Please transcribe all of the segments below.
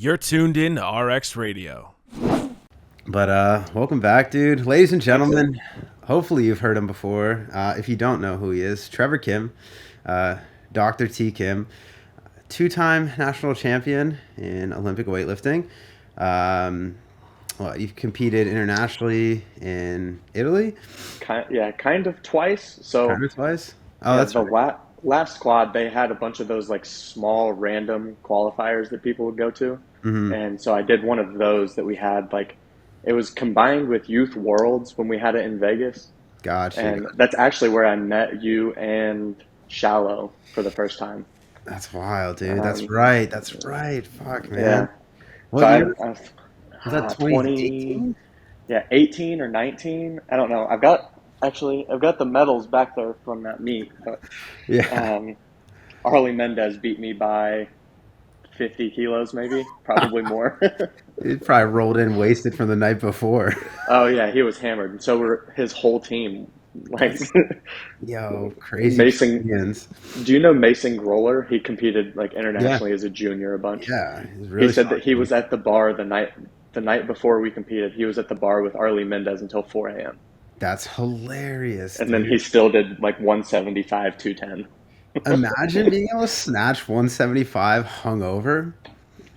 You're tuned in to RX Radio. But welcome back, dude. Ladies and gentlemen, hopefully you've heard him before. If you don't know who he is, Trevor Kimm, Dr. T. Kimm, two-time national champion in Olympic weightlifting. You've competed internationally in Italy? Kind of twice. So Kind of twice? Oh, that's the right. last squad, they had a bunch of those like small random qualifiers that people would go to. Mm-hmm. And so I did one of those that we had like, it was combined with Youth Worlds when we had it in Vegas. Gotcha. And that's actually where I met you and Shallow for the first time. That's wild, dude. That's right. Fuck, man. Yeah. What So year? Was that 2018? 18 or 19. I don't know. I've got the medals back there from that meet. But Yeah. Arlie Mendez beat me by 50 kilos, maybe, probably more. He probably rolled in wasted from the night before. Oh yeah, he was hammered. And so were his whole team. Like, Yo, crazy. Mason. champions. Do you know Mason Groller? He competed like internationally as a junior a bunch. Yeah, he's really He said that solid. he was at the bar the night before we competed. He was at the bar with Arlie Mendez until 4 a.m. That's hilarious. And then he still did like 175, 210. Imagine being able to snatch 175 hungover.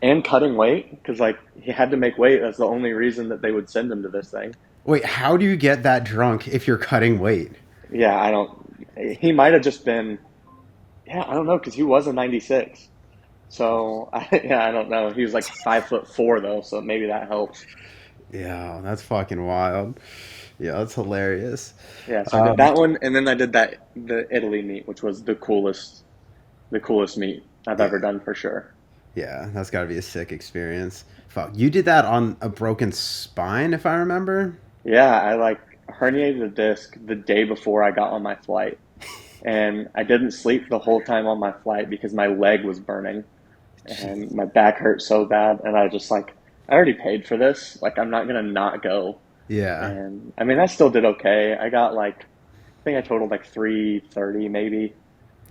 And cutting weight, because like he had to make weight. That's the only reason that they would send him to this thing. Wait, how do you get that drunk if you're cutting weight? Yeah, I don't. He might have just been. Yeah, I don't know, because he was a 96. So I don't know. He was like 5'4" though, so maybe that helps. Yeah, that's fucking wild. Yeah, that's hilarious. Yeah, so I did that one, and then I did the Italy meet, which was the coolest meet I've ever done for sure. Yeah, that's got to be a sick experience. Fuck, you did that on a broken spine, if I remember. Yeah, I like herniated a disc the day before I got on my flight. And I didn't sleep the whole time on my flight because my leg was burning and my back hurt so bad. And I just like, I already paid for this. Like, I'm not going to not go. Yeah. And I mean, I still did okay. I got like, I think I totaled like 330 maybe.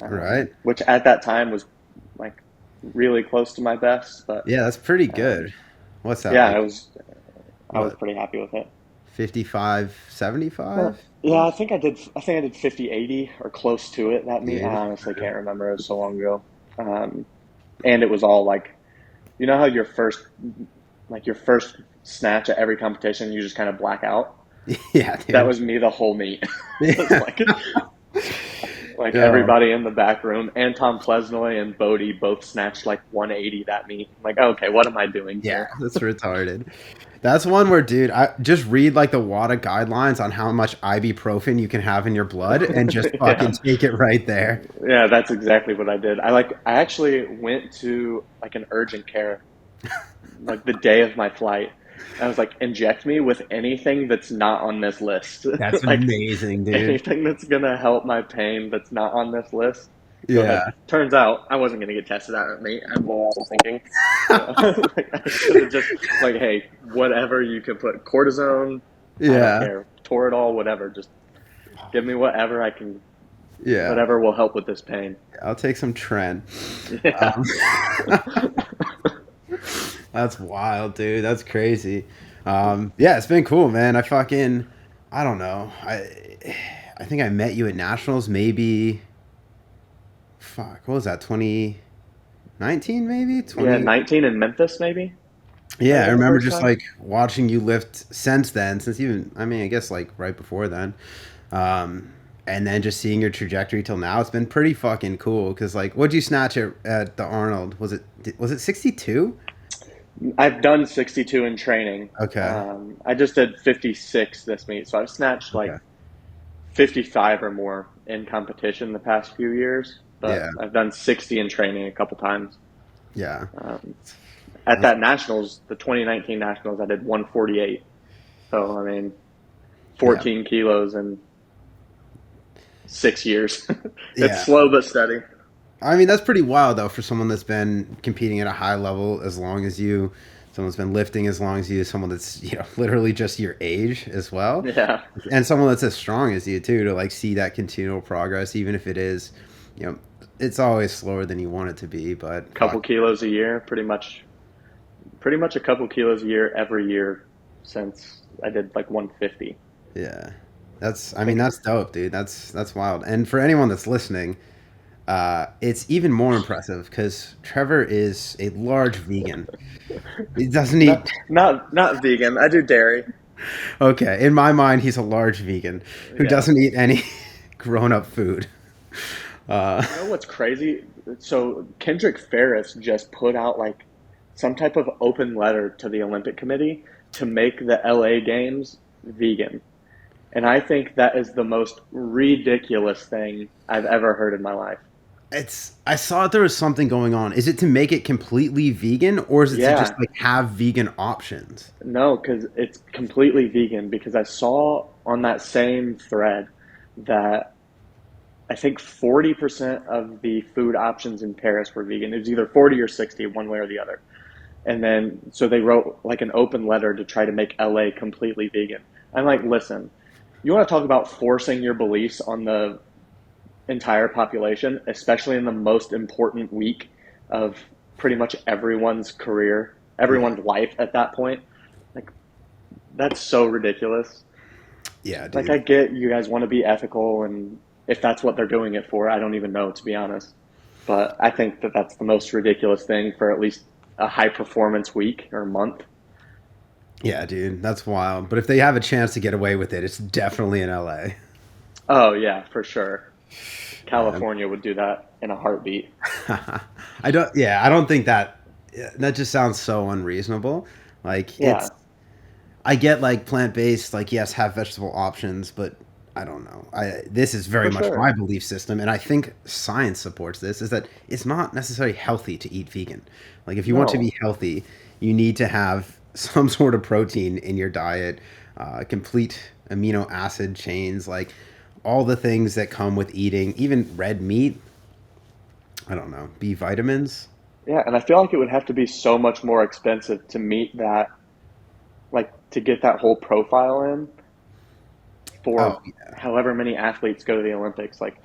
Right. Which at that time was like really close to my best. But Yeah, that's pretty good. What's that? yeah, like, I was pretty happy with it. 55, 75? Yeah, I think I did 50, 80 or close to it that meet. Yeah. I honestly can't remember. It was so long ago. And it was all like, you know how your first snatch at every competition, you just kind of black out? Yeah, dude. That was me the whole meet. It was like Yeah. everybody in the back room, and Tom Plesnoy and Bodie both snatched like 180 that meet. I'm like, okay, what am I doing Yeah, here? that's retarded. That's one where, dude, I just read like the WADA guidelines on how much ibuprofen you can have in your blood and just fucking take it right there. Yeah, that's exactly what I did. I actually went to like an urgent care like the day of my flight. I was like, inject me with anything that's not on this list. That's like, amazing, dude. anything that's gonna help my pain that's not on this list. Go Yeah. ahead. Turns out I wasn't gonna get tested out at me. I was thinking. Like, I should have just like, hey, whatever you can put, cortisone. I don't Yeah. care. Toradol, whatever. Just give me whatever I can. Yeah. Whatever will help with this pain. I'll take some Tren. Yeah. That's wild, dude. That's crazy. Yeah, it's been cool, man. I don't know. I think I met you at Nationals maybe, what was that, 2019 maybe? 20... Yeah, 19 in Memphis, maybe. Yeah, I remember first just time? like watching you lift since then, I guess like right before then. And then just seeing your trajectory till now, it's been pretty fucking cool. Cause like, what'd you snatch at the Arnold? Was it 62? I've done 62 in training. Okay. I just did 56 this meet, so I've snatched like 55 or more in competition the past few years. But Yeah. I've done 60 in training a couple times. Yeah. At that Nationals, the 2019 Nationals, I did 148. So, I mean, 14 kilos in 6 years. Yeah. It's slow but steady. I mean, that's pretty wild, though, for someone that's been competing at a high level as long as you, someone that's been lifting as long as you, someone that's, literally just your age as well. Yeah. And someone that's as strong as you, too, to, like, see that continual progress, even if it is, it's always slower than you want it to be, but... Couple kilos a year, pretty much pretty much a couple kilos a year every year since I did like 150. Yeah. That's dope, dude. That's wild. And for anyone that's listening, it's even more impressive because Trevor is a large vegan. He doesn't eat. Not vegan. I do dairy. Okay, in my mind, he's a large vegan who Yeah. doesn't eat any grown-up food. You know what's crazy? So Kendrick Ferris just put out like some type of open letter to the Olympic Committee to make the LA Games vegan. And I think that is the most ridiculous thing I've ever heard in my life. I saw there was something going on. Is it to make it completely vegan, or is it to just Yeah, like have vegan options? no, because it's completely vegan. Because I saw on that same thread that I think 40% of the food options in Paris were vegan. It was either 40 or 60, one way or the other. And then, so they wrote like an open letter to try to make LA completely vegan. I'm like, listen, you want to talk about forcing your beliefs on the entire population, especially in the most important week of pretty much everyone's career, Yeah, everyone's life at that point. Like, that's so ridiculous. yeah, Like, dude. I get you guys want to be ethical, and if that's what they're doing it for, I don't even know, to be honest. But I think that that's the most ridiculous thing for at least a high performance week or month. Yeah, dude, that's wild. But if they have a chance to get away with it, it's definitely in LA. Oh, yeah, for sure. Yeah. California would do that in a heartbeat. I don't think that that just sounds so unreasonable. Like Yeah, I get like plant-based, like yes, have vegetable options, but I don't know. This is very for much sure. my belief system, and I think science supports this, is that it's not necessarily healthy to eat vegan. Like if you want to No. be healthy, you need to have some sort of protein in your diet, complete amino acid chains, like all the things that come with eating, even red meat. I don't know, B vitamins. Yeah, and I feel like it would have to be so much more expensive to meet that, like to get that whole profile in Oh for yeah, however many athletes go to the Olympics. Like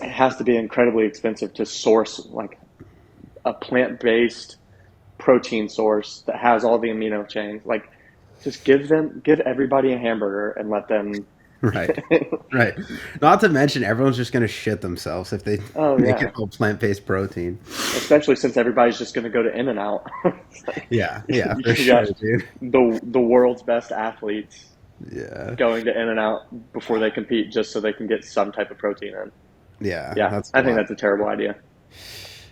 it has to be incredibly expensive to source like a plant-based protein source that has all the amino chains. Like just give everybody a hamburger and let them. right. Right. Not to mention, everyone's just going to shit themselves if they Oh make it yeah, all plant-based protein. especially since everybody's just going to go to In and Out. Yeah, yeah, for You sure, got dude. the world's best athletes Yeah, going to In and Out before they compete just so they can get some type of protein in. yeah, Yeah, that's I think wild. that's a terrible idea.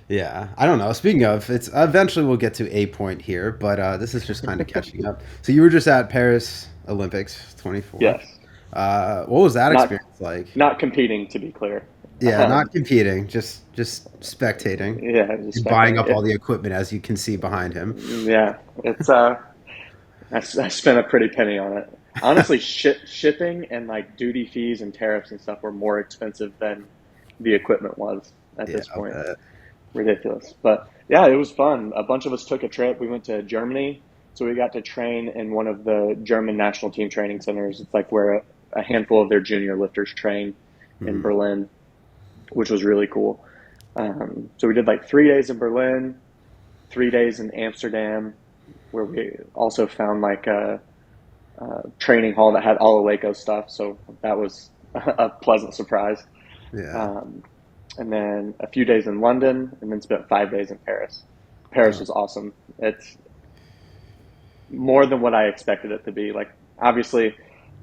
Yeah, I don't know. Speaking of, it's eventually we'll get to a point here, but this is just kind of catching up. So you were just at Paris Olympics 24. Yes, What was that not experience like? not competing to be clear. Yeah, not Um, competing, just spectating yeah, just and buying spectating up all it. the equipment as you can see behind him. Yeah, it's I spent a pretty penny on it. Honestly, shipping and like duty fees and tariffs and stuff were more expensive than the equipment was at Yeah, this I'll point. bet. Ridiculous. But yeah, it was fun. A bunch of us took a trip. We went to Germany, so we got to train in one of the German national team training centers. It's like where a handful of their junior lifters train in Mhm. Berlin, which was really cool. So we did like 3 days in Berlin, 3 days in Amsterdam, where we also found like a training hall that had all the Lego stuff. So that was a pleasant surprise. Yeah. Um, and then a few days in London, and then spent 5 days in Paris. Paris Oh, was awesome. It's more than what I expected it to be. Like, obviously,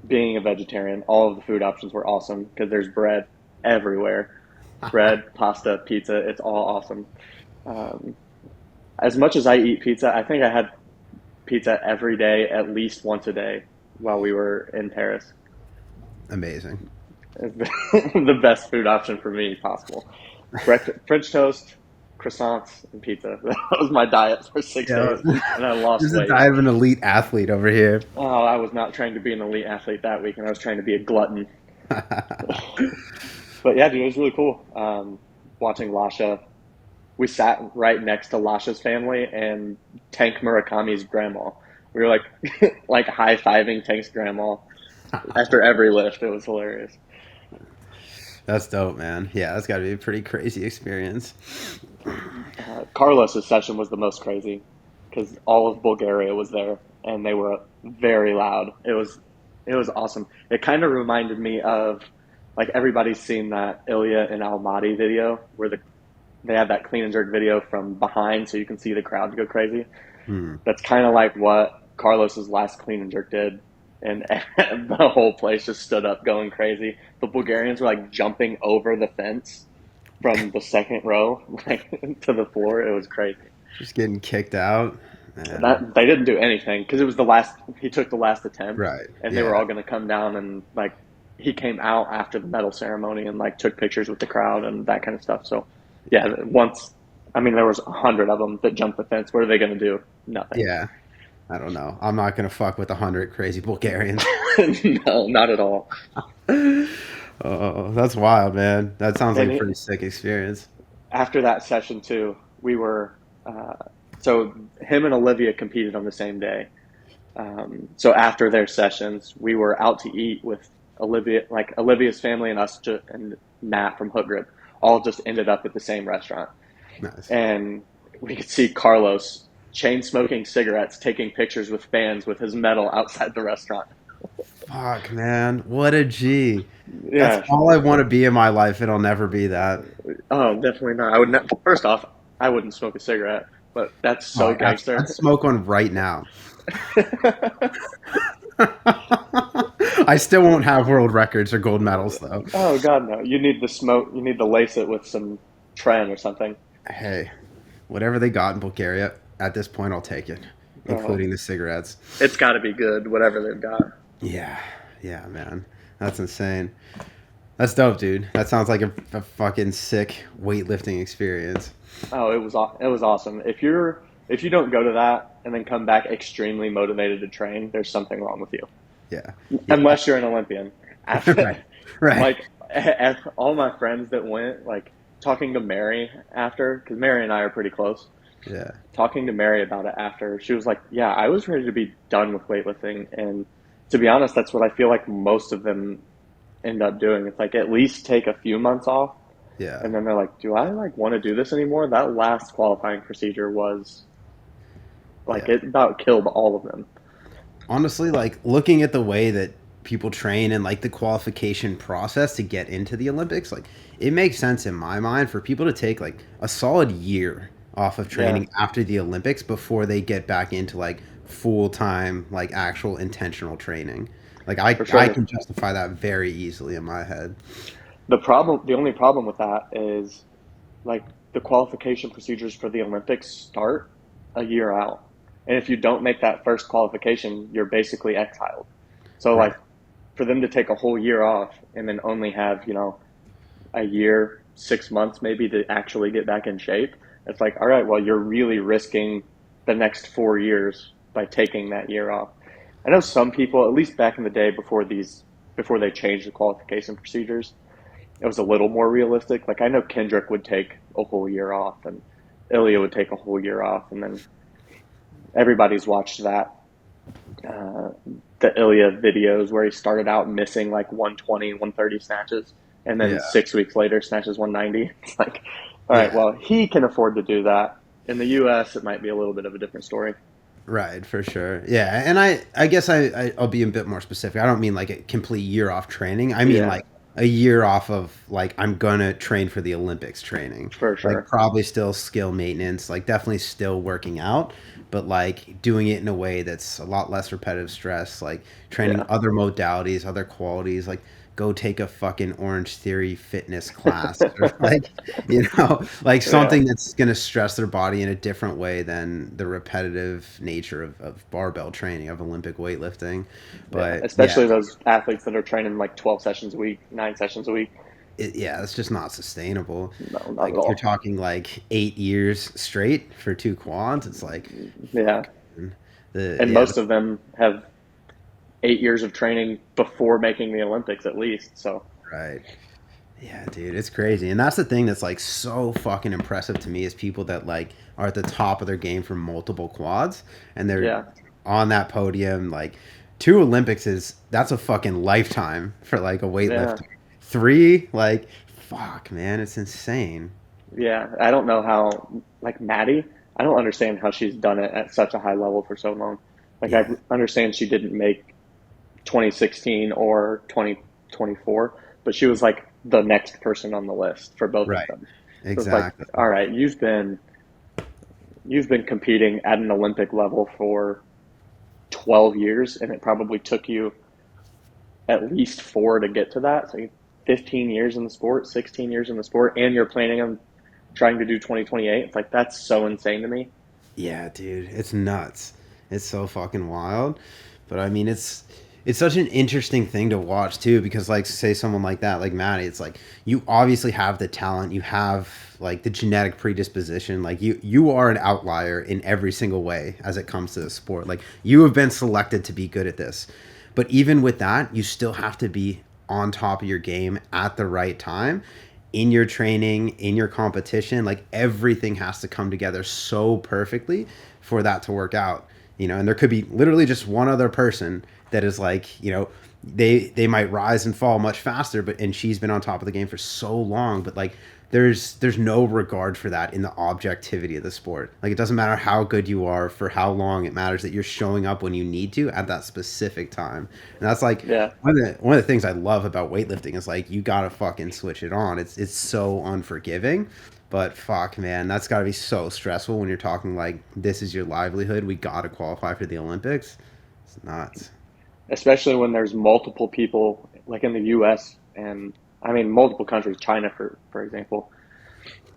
being a vegetarian, all of the food options were awesome because there's bread everywhere. Bread, pasta, pizza, it's all awesome. Um, as much as I eat pizza, I think I had pizza every day, at least once a day while we were in Paris. amazing. The best food option for me possible. French toast, croissants, and pizza. That was my diet for six Yeah, days, and I lost this is weight. I have an elite athlete over here. Oh, I was not trying to be an elite athlete that week, and I was trying to be a glutton. But yeah, dude, it was really cool. Watching Lasha, we sat right next to Lasha's family and Tank Murakami's grandma. We were like, like high fiving Tank's grandma after every lift. It was hilarious. That's dope, man. Yeah, that's got to be a pretty crazy experience. Carlos's session was the most crazy because all of Bulgaria was there and they were very loud. It was awesome. It kind of reminded me of like everybody's seen that Ilya and Almaty video where they had that clean and jerk video from behind so you can see the crowd go crazy. Hmm. That's kind of like what Carlos's last clean and jerk did. And the whole place just stood up going crazy. The Bulgarians were like jumping over the fence from the second row like to the floor. It was crazy. Just getting kicked out. Man. That they didn't do anything because it was the last. He took the last attempt, Right. and they were Yeah. all going to come down and like he came out after the medal ceremony and like took pictures with the crowd and that kind of stuff. So yeah, once I mean there was 100 of them that jumped the fence. What are they going to do? Nothing. Yeah. I don't know. I'm not gonna fuck with 100 crazy Bulgarians. No, not at all. Oh, that's wild, man. That sounds like And a pretty sick experience. after that session too, we were so him and Olivia competed on the same day. So after their sessions, we were out to eat with Olivia, like Olivia's family and us, and Matt from Hook Grip, all just ended up at the same restaurant. Nice. And we could see Carlos chain smoking cigarettes, taking pictures with fans with his medal outside the restaurant. Fuck, man. What a G. Yeah. That's all I want to be in my life. It'll never be that. Oh, definitely not. I would not. First off, I wouldn't smoke a cigarette, but that's so Oh, gangster. I'd smoke one right now. I still won't have world records or gold medals, though. Oh God, no! You need the smoke. You need to lace it with some Tren or something. Hey, whatever they got in Bulgaria, at this point, I'll take it, including the cigarettes. It's got to be good, whatever they've got. Yeah, man. That's insane. That's dope, dude. That sounds like a fucking sick weightlifting experience. Oh, it was awesome. If you don't go to that and then come back extremely motivated to train, there's something wrong with you. Yeah. Unless you're an Olympian. After, Right. Like all my friends that went, like talking to Mary after, because Mary and I are pretty close. Yeah. Talking to Mary about it after, she was like, "Yeah, I was ready to be done with weightlifting," and to be honest, that's what I feel like most of them end up doing. It's like at least take a few months off, Yeah. and then they're like, "Do I like want to do this anymore?" That last qualifying procedure was like Yeah. it about killed all of them. Honestly, like looking at the way that people train and like the qualification process to get into the Olympics, like it makes sense in my mind for people to take like a solid year off of training after the Olympics before they get back into like full-time, like actual intentional training. Like I sure. I can justify that very easily in my head. The only problem with that is like the qualification procedures for the Olympics start a year out. And if you don't make that first qualification, you're basically exiled. So Right. like for them to take a whole year off and then only have, a year, 6 months maybe to actually get back in shape, it's like, all right, well, you're really risking the next 4 years by taking that year off. I know some people, at least back in the day before they changed the qualification procedures, it was a little more realistic. Like I know Kendrick would take a whole year off and Ilya would take a whole year off, and then everybody's watched the Ilya videos where he started out missing like 120, 130 snatches, and then 6 weeks later snatches 190. It's like, all right, well, he can afford to do that. In the U.S., it might be a little bit of a different story. Right, for sure. Yeah, and I guess I'll be a bit more specific. I don't mean like a complete year off training. I mean like a year off of like I'm gonna train for the Olympics training. For sure. Like probably still skill maintenance, like definitely still working out, but like doing it in a way that's a lot less repetitive stress, like training other modalities, other qualities, like go take a fucking Orange Theory fitness class or like, like something that's going to stress their body in a different way than the repetitive nature of barbell training, of Olympic weightlifting. But especially those athletes that are training like 12 sessions a week, 9 sessions a week. It's just not sustainable. No, not like at all. You're talking like 8 years straight for 2 quads. It's like, most of them have 8 years of training before making the Olympics at least. So right. Yeah, dude, it's crazy. And that's the thing that's like so fucking impressive to me is people that like are at the top of their game for multiple quads and they're on that podium. Like 2 Olympics that's a fucking lifetime for like a weightlifter. 3, like, fuck, man, it's insane. Yeah, I don't know how, like Maddie, I don't understand how she's done it at such a high level for so long. Like, I Yeah, understand she didn't make 2016 or 2024, but she was like the next person on the list for both of right, them. So it's like, exactly. all right, you've been competing at an Olympic level for 12 years, and it probably took you at least four to get to that. So 15 years in the sport, 16 years in the sport, and you're planning on trying to do 2028. It's like, that's so insane to me. Yeah, dude, it's nuts. It's so fucking wild. But I mean, it's such an interesting thing to watch too, because like say someone like that, like Maddie, it's like you obviously have the talent, you have like the genetic predisposition, like you are an outlier in every single way as it comes to the sport. Like you have been selected to be good at this. But even with that, you still have to be on top of your game at the right time in your training, in your competition. Like everything has to come together so perfectly for that to work out. And there could be literally just one other person that is like, they might rise and fall much faster, and she's been on top of the game for so long, but like there's no regard for that in the objectivity of the sport. Like it doesn't matter how good you are for how long, it matters that you're showing up when you need to at that specific time. And that's like Yeah. one of the things I love about weightlifting is like you gotta fucking switch it on. It's so unforgiving. But fuck, man, that's got to be so stressful when you're talking like this is your livelihood. We got to qualify for the Olympics. It's nuts. Especially when there's multiple people, like in the US and I mean, multiple countries, China, for example,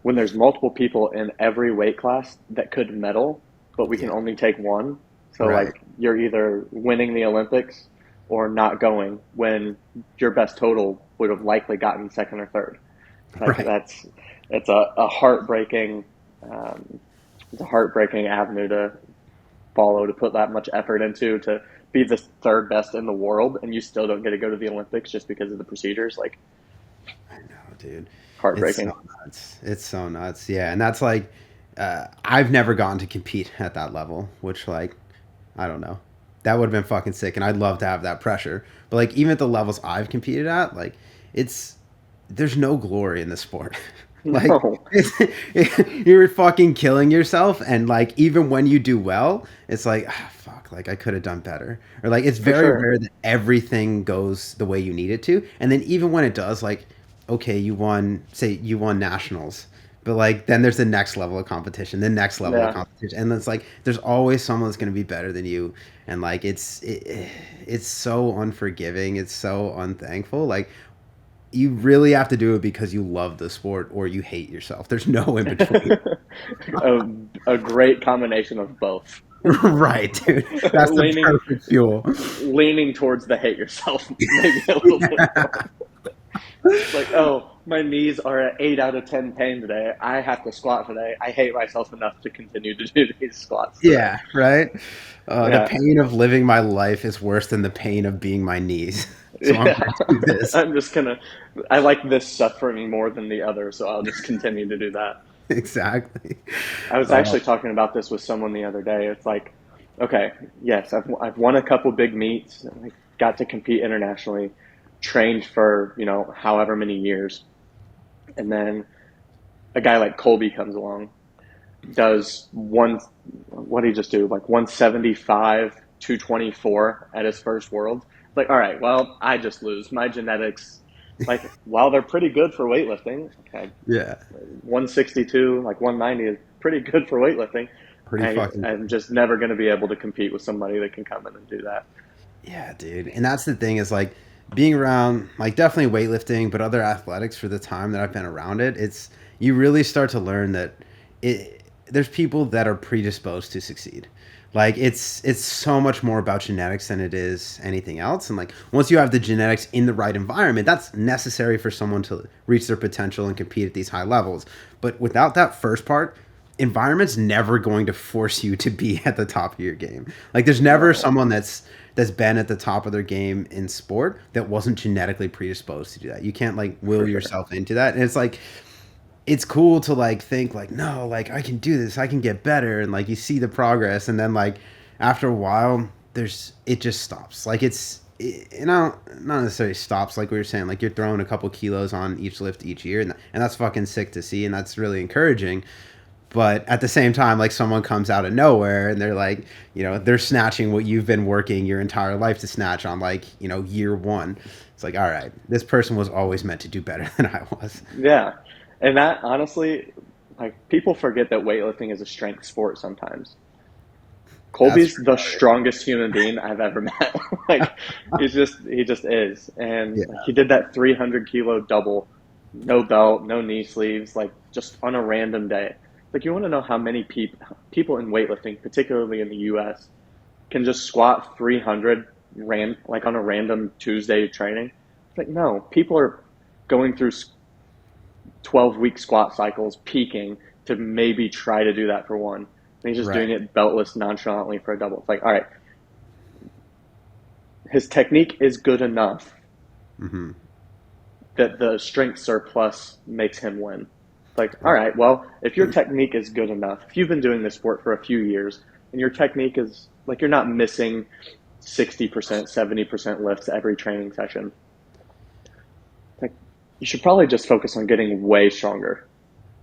when there's multiple people in every weight class that could medal, but we can Yeah. only take one. So, Right. like, you're either winning the Olympics or not going when your best total would have likely gotten second or third. Like, Right. it's a heartbreaking, um, it's a heartbreaking avenue to follow, to put that much effort into, to be the third best in the world, and you still don't get to go to the Olympics just because of the procedures. Like, I know, dude. It's so heartbreaking. nuts. It's so nuts. Yeah, and that's like, I've never gotten to compete at that level, which like, I don't know. That would have been fucking sick, and I'd love to have that pressure. But like, even at the levels I've competed at, like, it's there's no glory in the sport. Like, No, you're fucking killing yourself, and like, even when you do well, it's like, fuck, like I could have done better, or like, it's for very sure. rare that everything goes the way you need it to, and then even when it does, like, okay, you won nationals, but like, then there's the next level of competition, the next level of Yeah. competition, and it's like, there's always someone that's going to be better than you, and like, it's so unforgiving, it's so unthankful, like you really have to do it because you love the sport or you hate yourself. There's no in between. a, a great combination of both. Right, dude. That's the leaning perfect fuel. leaning towards the hate yourself maybe a little bit more. It's like, oh, my knees are at 8 out of 10 pain today. I have to squat today. I hate myself enough to continue to do these squats today. Yeah, right. The Yeah, pain of living my life is worse than the pain of being my knees. So I'm yeah. going to do this. I'm just gonna. I like this suffering more than the other, so I'll just continue to do that. Exactly. I was Uh, actually talking about this with someone the other day. It's like, okay, yes, I've won a couple big meets. I got to compete internationally, trained for however many years, and then a guy like Colby comes along, does one. What did he just do? Like 175, 224 at his first world. It's like, all right, well, I just lose. My genetics, like, while they're pretty good for weightlifting, okay, yeah. 162, like 190 is pretty good for weightlifting. Pretty fucking I'm just never going to be able to compete with somebody that can come in and do that. Yeah, dude. And that's the thing is like being around like definitely weightlifting, but other athletics for the time that I've been around it, it's you really start to learn that there's people that are predisposed to succeed. Like it's so much more about genetics than it is anything else. And like once you have the genetics in the right environment, that's necessary for someone to reach their potential and compete at these high levels. But without that first part, environment's never going to force you to be at the top of your game. Like there's never No, someone that's been at the top of their game in sport that wasn't genetically predisposed to do that. You can't like will for sure. yourself into that. And it's like it's cool to like think like no, like I can do this, I can get better, and like you see the progress, and then like after a while, it just stops. Like and not necessarily stops like we were saying, like you're throwing a couple kilos on each lift each year, and that's fucking sick to see, and that's really encouraging. But at the same time, like someone comes out of nowhere and they're like, they're snatching what you've been working your entire life to snatch on, like, year one. It's like, all right, this person was always meant to do better than I was. Yeah. And that honestly, like people forget that weightlifting is a strength sport sometimes. Colby's the strongest human being I've ever met. Like he just is. And Yeah. he did that 300 kilo double, no belt, no knee sleeves, like just on a random day. Like you want to know how many people in weightlifting, particularly in the US, can just squat 300 like on a random Tuesday training? It's like no, people are going through 12-week squat cycles, peaking to maybe try to do that for one. And he's just doing it beltless, nonchalantly for a double. It's like, all right, his technique is good enough that the strength surplus makes him win. Like, all right, well, if your technique is good enough, if you've been doing this sport for a few years and your technique is like you're not missing 60%, 70% lifts every training session, like you should probably just focus on getting way stronger.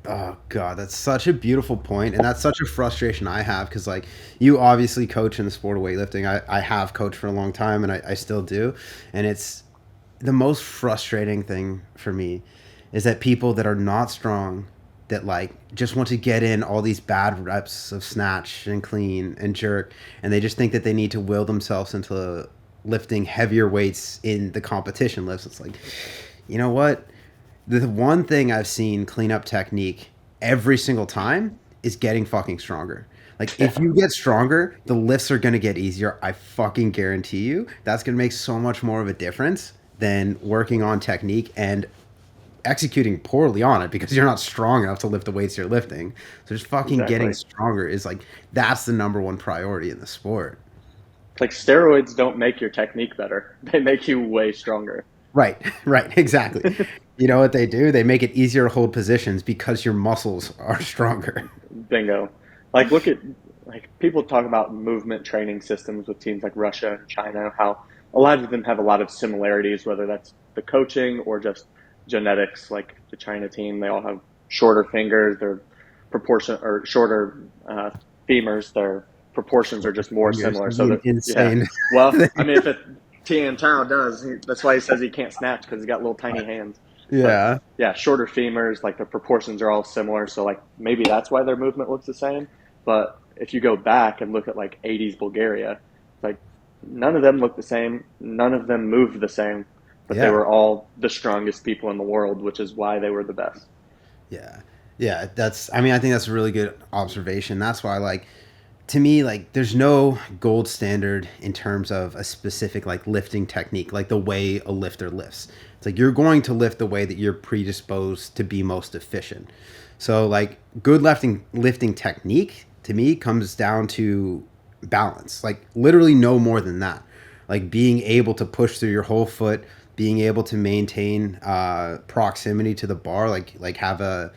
Oh God, that's such a beautiful point, and that's such a frustration I have because, like, you obviously coach in the sport of weightlifting. I have coached for a long time, and I still do, and it's the most frustrating thing for me is that people that are not strong, that like just want to get in all these bad reps of snatch and clean and jerk, and they just think that they need to will themselves into lifting heavier weights in the competition lifts. It's like, you know what? The one thing I've seen clean up technique every single time is getting fucking stronger. Like if you get stronger, the lifts are going to get easier. I fucking guarantee you. That's going to make so much more of a difference than working on technique and executing poorly on it because you're not strong enough to lift the weights you're lifting. So just fucking getting stronger is like, that's the number one priority in the sport. Like steroids don't make your technique better. They make you way stronger. Right, exactly. You know what they do? They make it easier to hold positions because your muscles are stronger. Bingo. Like look at like people talk about movement training systems with teams like Russia and China, how a lot of them have a lot of similarities, whether that's the coaching or just genetics. Like the China team, they all have shorter fingers, their proportion or shorter femurs, their proportions are just more similar. So that, insane. Yeah. Well, I mean, if it Tian Tao does, that's why he says he can't snatch because he's got little tiny hands. Yeah. But, yeah, shorter femurs, like the proportions are all similar. So like maybe that's why their movement looks the same. But if you go back and look at like 80s Bulgaria, like none of them look the same. None of them moved the same. But they were all the strongest people in the world, which is why they were the best. Yeah. Yeah. I think that's a really good observation. That's why, like, to me, like, there's no gold standard in terms of a specific, like, lifting technique, like the way a lifter lifts. It's like you're going to lift the way that you're predisposed to be most efficient. So, like, good lifting technique, to me, comes down to balance. Like, literally no more than that. Like, being able to push through your whole foot, being able to maintain proximity to the bar, like have a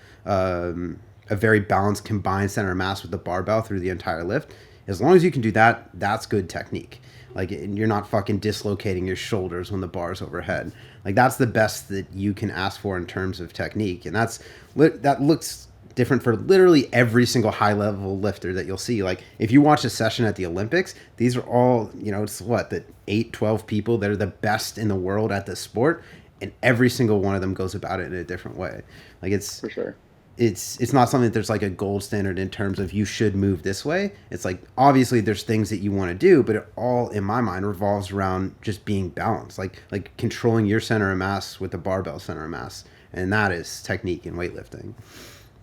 very balanced combined center of mass with the barbell through the entire lift. As long as you can do that, that's good technique. Like you're not fucking dislocating your shoulders when the bar's overhead. Like that's the best that you can ask for in terms of technique, and that looks different for literally every single high level lifter that you'll see. Like if you watch a session at the Olympics, these are all, it's the 12 people that are the best in the world at this sport, and every single one of them goes about it in a different way. Like it's For sure. It's not something that there's like a gold standard in terms of you should move this way. It's like obviously there's things that you want to do, but it all in my mind revolves around just being balanced, like controlling your center of mass with the barbell center of mass, and that is technique in weightlifting.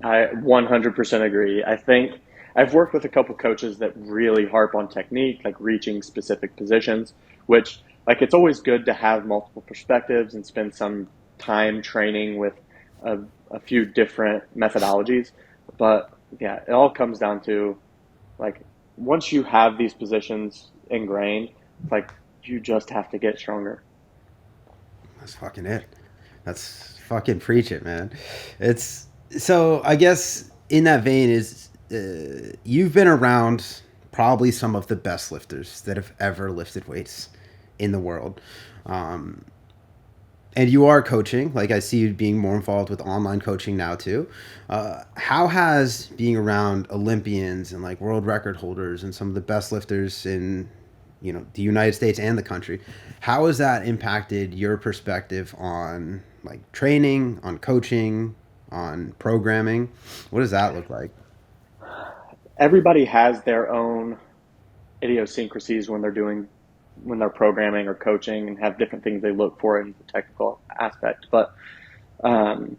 I 100% agree. I think I've worked with a couple coaches that really harp on technique, like reaching specific positions, which like it's always good to have multiple perspectives and spend some time training with a few different methodologies. But yeah, it all comes down to like once you have these positions ingrained, like you just have to get stronger. That's fucking it. That's fucking preach it, man. It's so I guess in that vein is you've been around probably some of the best lifters that have ever lifted weights in the world. And you are coaching. Like, I see you being more involved with online coaching now too. How has being around Olympians and like world record holders and some of the best lifters in, the United States and the country, how has that impacted your perspective on like training, on coaching, on programming? What does that look like? Everybody has their own idiosyncrasies when they're programming or coaching, and have different things they look for in the technical aspect. Um,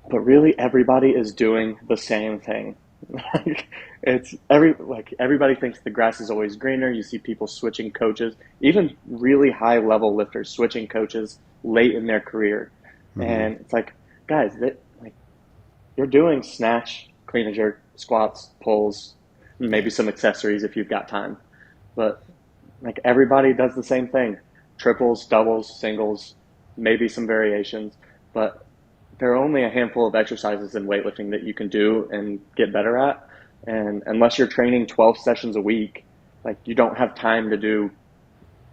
but really, everybody is doing the same thing. Like, everybody thinks the grass is always greener. You see people switching coaches, even really high level lifters switching coaches late in their career, and it's like, guys, like, you're doing snatch, clean and jerk, squats, pulls, maybe some accessories if you've got time, but like, everybody does the same thing: triples, doubles, singles, maybe some variations, but there are only a handful of exercises in weightlifting that you can do and get better at. And unless you're training 12 sessions a week, like, you don't have time to do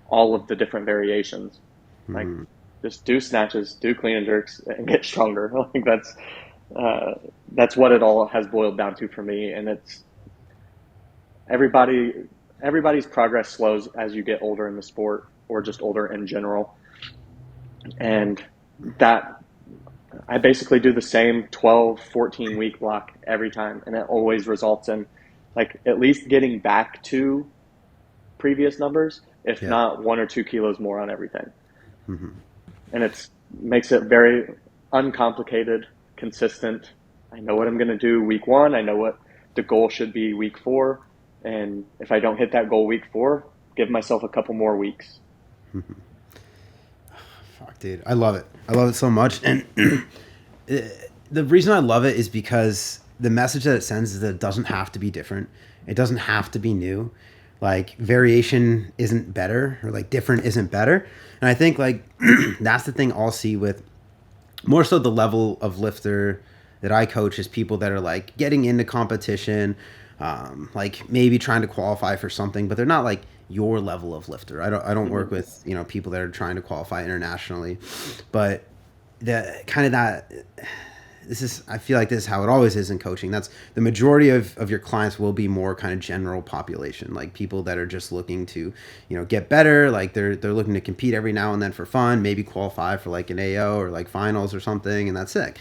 all of the different variations. Like, just do snatches, do clean and jerks, and get stronger. I think that's what it all has boiled down to for me. And it's everybody's progress slows as you get older in the sport, or just older in general. And that, I basically do the same 12, 14 week block every time. And it always results in, like, at least getting back to previous numbers, if not 1 or 2 kilos more on everything. And it makes it very uncomplicated, consistent. I know what I'm going to do week 1. I know what the goal should be week 4. And if I don't hit that goal week 4, give myself a couple more weeks. Fuck, dude. I love it. I love it so much. And the reason I love it is because the message that it sends is that it doesn't have to be different. It doesn't have to be new. Like, variation isn't better, or like different isn't better. And I think like that's the thing I'll see with more so the level of lifter that I coach is people that are like getting into competition, like maybe trying to qualify for something, but they're not like your level of lifter. I don't work with, people that are trying to qualify internationally, but I feel like this is how it always is in coaching. That's the majority of your clients will be more kind of general population, like people that are just looking to, get better. Like they're looking to compete every now and then for fun, maybe qualify for like an AO or like finals or something, and that's sick.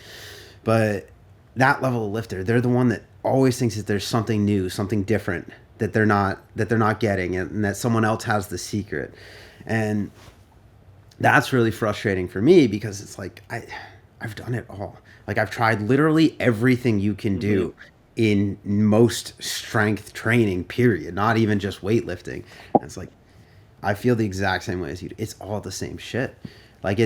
But that level of lifter, they're the one that always thinks that there's something new, something different that they're not getting, and that someone else has the secret. And that's really frustrating for me, because it's like I've done it all. Like, I've tried literally everything you can do in most strength training, period, not even just weightlifting. And it's like, I feel the exact same way as you do. It's all the same shit. Like,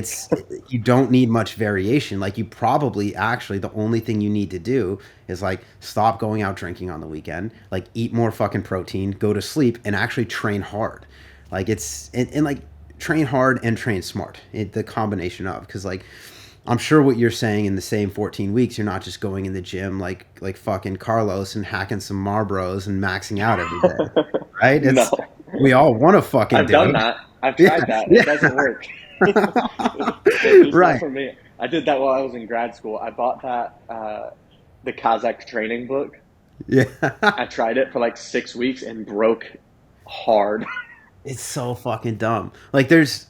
you don't need much variation. Like, you probably actually, the only thing you need to do is like stop going out drinking on the weekend, like eat more fucking protein, go to sleep, and actually train hard. Like, and like train hard and train smart. The combination of, because like, I'm sure what you're saying, in the same 14 weeks, you're not just going in the gym like fucking Carlos and hacking some Marlboros and maxing out every day, right? No. We all want to fucking I've done that. I've tried that. It doesn't work. It's Right. not for me. I did that while I was in grad school. I bought the Kazakh training book. Yeah. I tried it for like 6 weeks and broke hard. It's so fucking dumb. Like, there's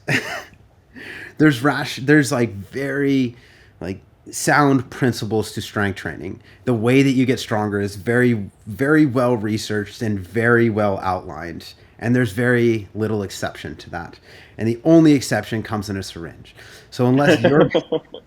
like very like sound principles to strength training. The way that you get stronger is very, very well researched and very well outlined. And there's very little exception to that. And the only exception comes in a syringe. So unless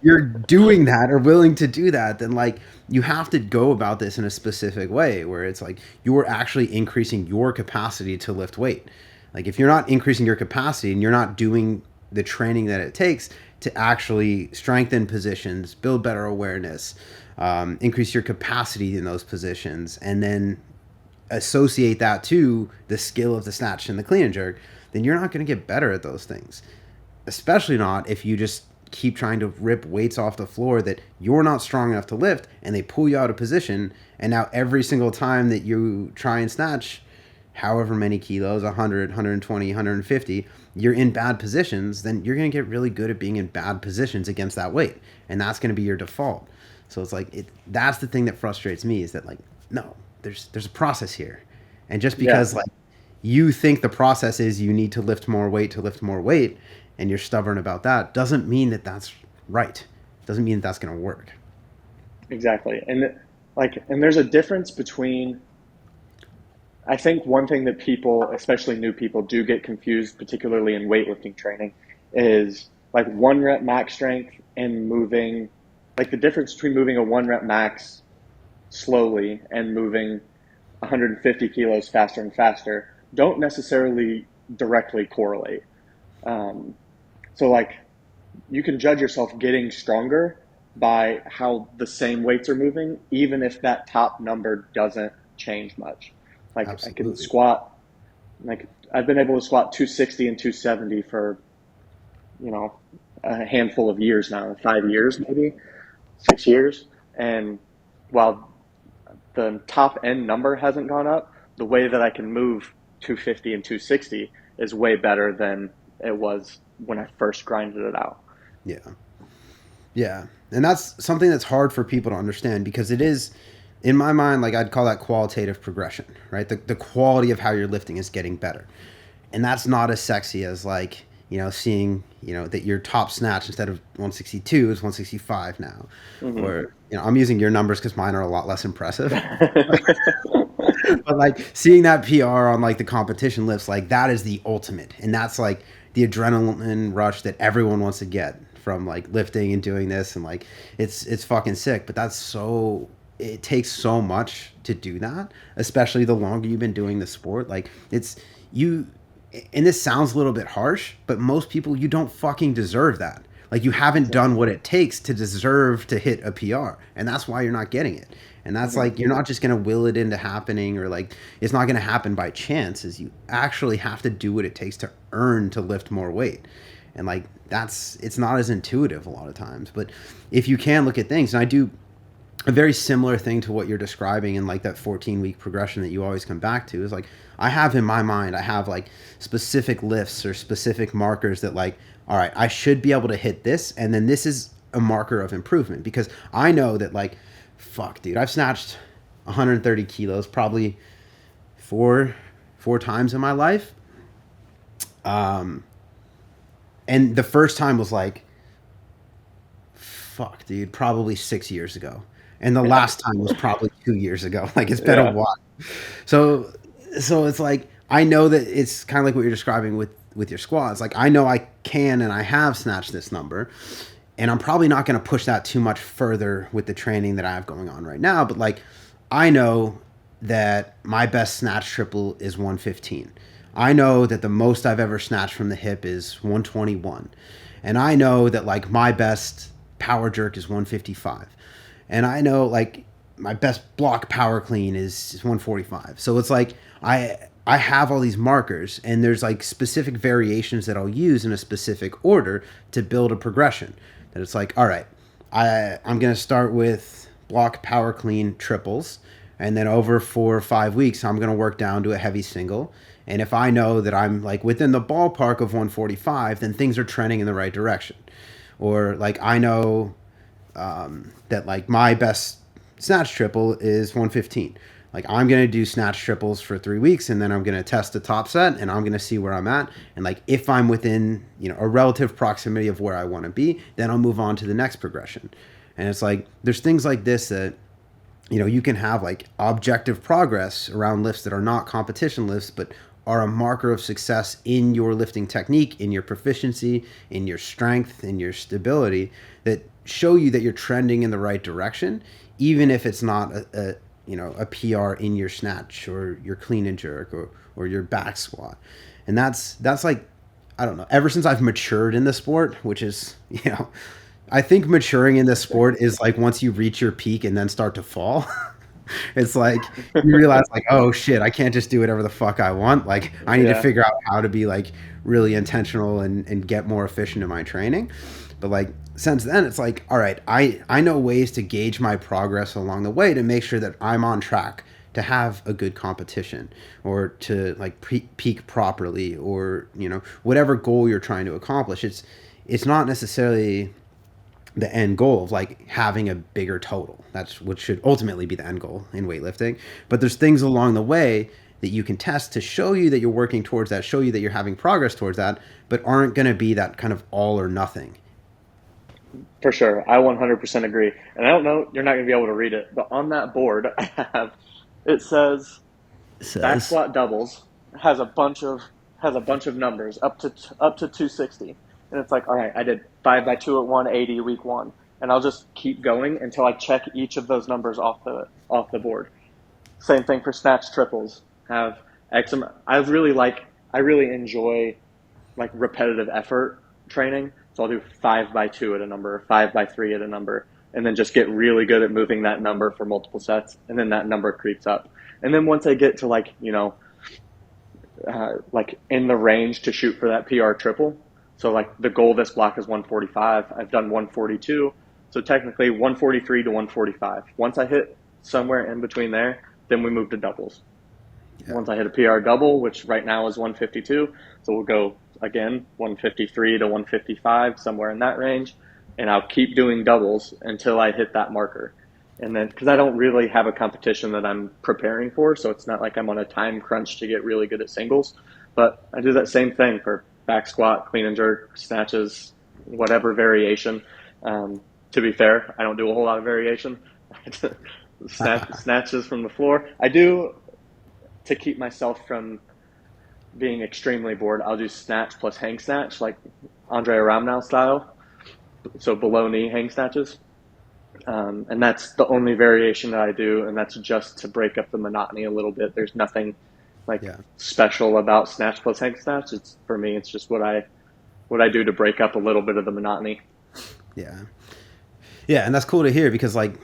you're doing that or willing to do that, then like you have to go about this in a specific way, where it's like you're actually increasing your capacity to lift weight. Like, if you're not increasing your capacity and you're not doing the training that it takes to actually strengthen positions, build better awareness, increase your capacity in those positions, and then associate that to the skill of the snatch and the clean and jerk, then you're not going to get better at those things. Especially not if you just keep trying to rip weights off the floor that you're not strong enough to lift, and they pull you out of position, and now every single time that you try and snatch, however many kilos, 100, 120, 150, you're in bad positions, then you're going to get really good at being in bad positions against that weight. And that's going to be your default. So it's like, that's the thing that frustrates me, is that like, no, there's a process here. And just because like you think the process is you need to lift more weight, and you're stubborn about that, doesn't mean that that's right. Doesn't mean that that's going to work. Exactly. And there's a difference between, I think one thing that people, especially new people, do get confused, particularly in weightlifting training, is like 1 rep max strength and moving, like the difference between moving a 1 rep max slowly and moving 150 kilos faster and faster don't necessarily directly correlate. So like you can judge yourself getting stronger by how the same weights are moving, even if that top number doesn't change much. Like Absolutely. I can squat, like I've been able to squat 260 and 270 for, a handful of years now, 5 years, maybe 6 years. And while the top end number hasn't gone up, the way that I can move 250 and 260 is way better than it was when I first grinded it out. Yeah. Yeah. And that's something that's hard for people to understand, because it is, in my mind, like I'd call that qualitative progression, right? The quality of how you're lifting is getting better. And that's not as sexy as like, seeing, that your top snatch instead of 162 is 165 now. Mm-hmm. Or, I'm using your numbers because mine are a lot less impressive. But like seeing that PR on like the competition lifts, like that is the ultimate. And that's like the adrenaline rush that everyone wants to get from like lifting and doing this. And like, it's fucking sick, but it takes so much to do that, especially the longer you've been doing the sport. Like and this sounds a little bit harsh, but most people, you don't fucking deserve that. Like you haven't done what it takes to deserve to hit a PR. And that's why you're not getting it. And that's like, you're not just going to will it into happening, or like, it's not going to happen by chance. Is you actually have to do what it takes to earn to lift more weight. And like, it's not as intuitive a lot of times, but if you can look at things, and I do a very similar thing to what you're describing in like that 14-week progression that you always come back to, is like, I have in my mind, I have like specific lifts or specific markers that like, all right, I should be able to hit this. And then this is a marker of improvement, because I know that like, fuck dude, I've snatched 130 kilos probably four times in my life. And the first time was like, fuck dude, probably 6 years ago. And the last time was probably 2 years ago. Like it's been a while. So it's like, I know that it's kind of like what you're describing with your squats. Like I know I can, and I have snatched this number, and I'm probably not going to push that too much further with the training that I have going on right now. But like, I know that my best snatch triple is 115. I know that the most I've ever snatched from the hip is 121. And I know that like my best power jerk is 155. And I know like my best block power clean is 145. So it's like I have all these markers, and there's like specific variations that I'll use in a specific order to build a progression. That it's like, all right, I'm going to start with block power clean triples, and then over 4 or 5 weeks, I'm going to work down to a heavy single. And if I know that I'm like within the ballpark of 145, then things are trending in the right direction. Or like I know that like my best snatch triple is 115. Like I'm going to do snatch triples for 3 weeks, and then I'm going to test the top set, and I'm going to see where I'm at. And like, if I'm within, a relative proximity of where I want to be, then I'll move on to the next progression. And it's like, there's things like this that, you can have like objective progress around lifts that are not competition lifts, but are a marker of success in your lifting technique, in your proficiency, in your strength, in your stability, that show you that you're trending in the right direction, even if it's not a PR in your snatch or your clean and jerk or your back squat. And that's like, I don't know, ever since I've matured in the sport, which is, I think maturing in this sport is like once you reach your peak and then start to fall. It's like you realize like, oh shit, I can't just do whatever the fuck I want. Like I need to figure out how to be like really intentional and get more efficient in my training. But like since then, it's like, all right, I know ways to gauge my progress along the way to make sure that I'm on track to have a good competition or to like peak properly, or whatever goal you're trying to accomplish. It's not necessarily the end goal of like having a bigger total. That's what should ultimately be the end goal in weightlifting. But there's things along the way that you can test to show you that you're working towards that, show you that you're having progress towards that, but aren't going to be that kind of all or nothing. For sure. I 100% agree. And I don't know, you're not going to be able to read it, but on that board, it says back squat doubles has a bunch of numbers up to 260. And it's like, all right, I did 5x2 at 180 week 1. And I'll just keep going until I check each of those numbers off the board. Same thing for snatch triples. Have X amount. I really enjoy like repetitive effort training. So I'll do 5x2 at a number, 5x3 at a number, and then just get really good at moving that number for multiple sets. And then that number creeps up. And then once I get to like in the range to shoot for that PR triple. So like the goal this block is 145. I've done 142. So technically 143 to 145. Once I hit somewhere in between there, then we move to doubles. Yeah. Once I hit a PR double, which right now is 152. So we'll go again, 153 to 155, somewhere in that range. And I'll keep doing doubles until I hit that marker. And then, because I don't really have a competition that I'm preparing for, so it's not like I'm on a time crunch to get really good at singles. But I do that same thing for back squat, clean and jerk, snatches, whatever variation. To be fair, I don't do a whole lot of variation. Snatches from the floor. I do, to keep myself from being extremely bored, I'll do snatch plus hang snatch, like Andre Aramnau style. So below knee hang snatches. And that's the only variation that I do, and that's just to break up the monotony a little bit. There's nothing special about snatch plus hang snatch. It's, for me, it's just what I do to break up a little bit of the monotony. Yeah. Yeah, and that's cool to hear because, like,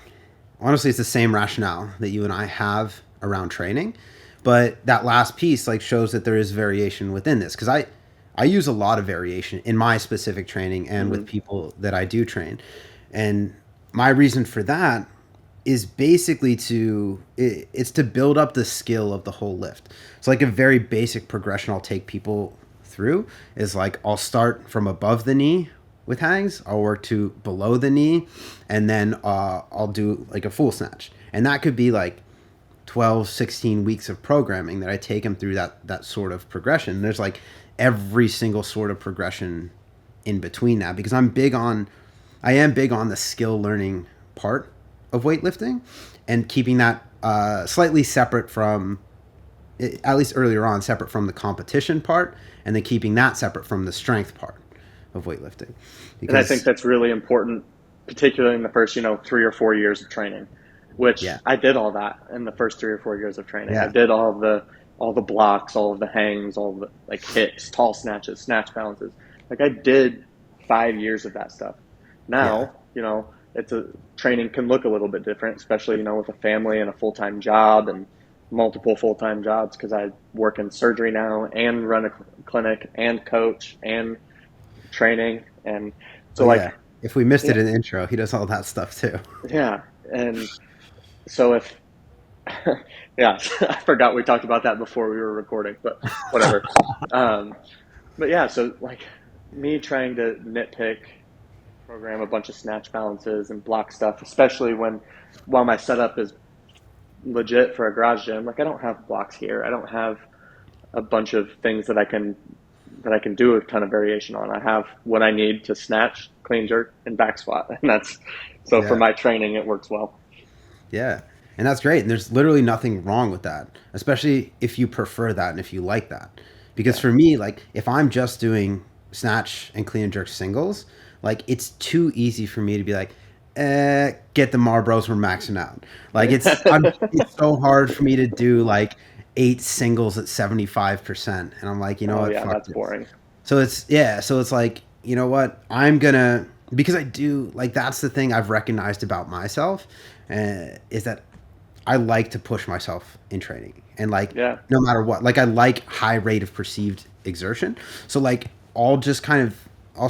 honestly, it's the same rationale that you and I have around training, but that last piece, like, shows that there is variation within this, because I use a lot of variation in my specific training and with people that I do train. And my reason for that is basically it's to build up the skill of the whole lift. So like a very basic progression I'll take people through is like, I'll start from above the knee with hangs, I'll work to below the knee, and then I'll do like a full snatch. And that could be like 12, 16 weeks of programming that I take them through that sort of progression. There's like every single sort of progression in between that, because I am big on the skill learning part of weightlifting and keeping that slightly separate from, at least earlier on, separate from the competition part, and then keeping that separate from the strength part of weightlifting. Because, and I think that's really important, particularly in the first, 3 or 4 years of training, which I did all that in the first 3 or 4 years of training. I did all the blocks, all of the hangs, all of the like hits, tall snatches, snatch balances. Like I did 5 years of that stuff. Now, it's training can look a little bit different, especially, with a family and a full-time job and multiple full-time jobs, because I work in surgery now and run a clinic and coach and training. And so if we missed it in the intro, he does all that stuff too. Yeah. And so if, I forgot we talked about that before we were recording, but whatever. But yeah, so like me trying to nitpick, program a bunch of snatch balances and block stuff, especially while my setup is legit for a garage gym. Like I don't have blocks here. I don't have a bunch of things that I can do a ton of variation on. I have what I need to snatch, clean jerk, and back squat. And that's for my training, it works well. Yeah. And that's great. And there's literally nothing wrong with that, especially if you prefer that and if you like that. Because for me, like if I'm just doing snatch and clean and jerk singles, like it's too easy for me to be like, get the Marlboros, we're maxing out. Like it's so hard for me to do like 8 singles at 75%. And I'm like, what? Yeah, fuck that's this. boring. So it's like, you know what? Because I do, like, that's the thing I've recognized about myself, is that I like to push myself in training. And like, no matter what, like I like high rate of perceived exertion. So like, I'll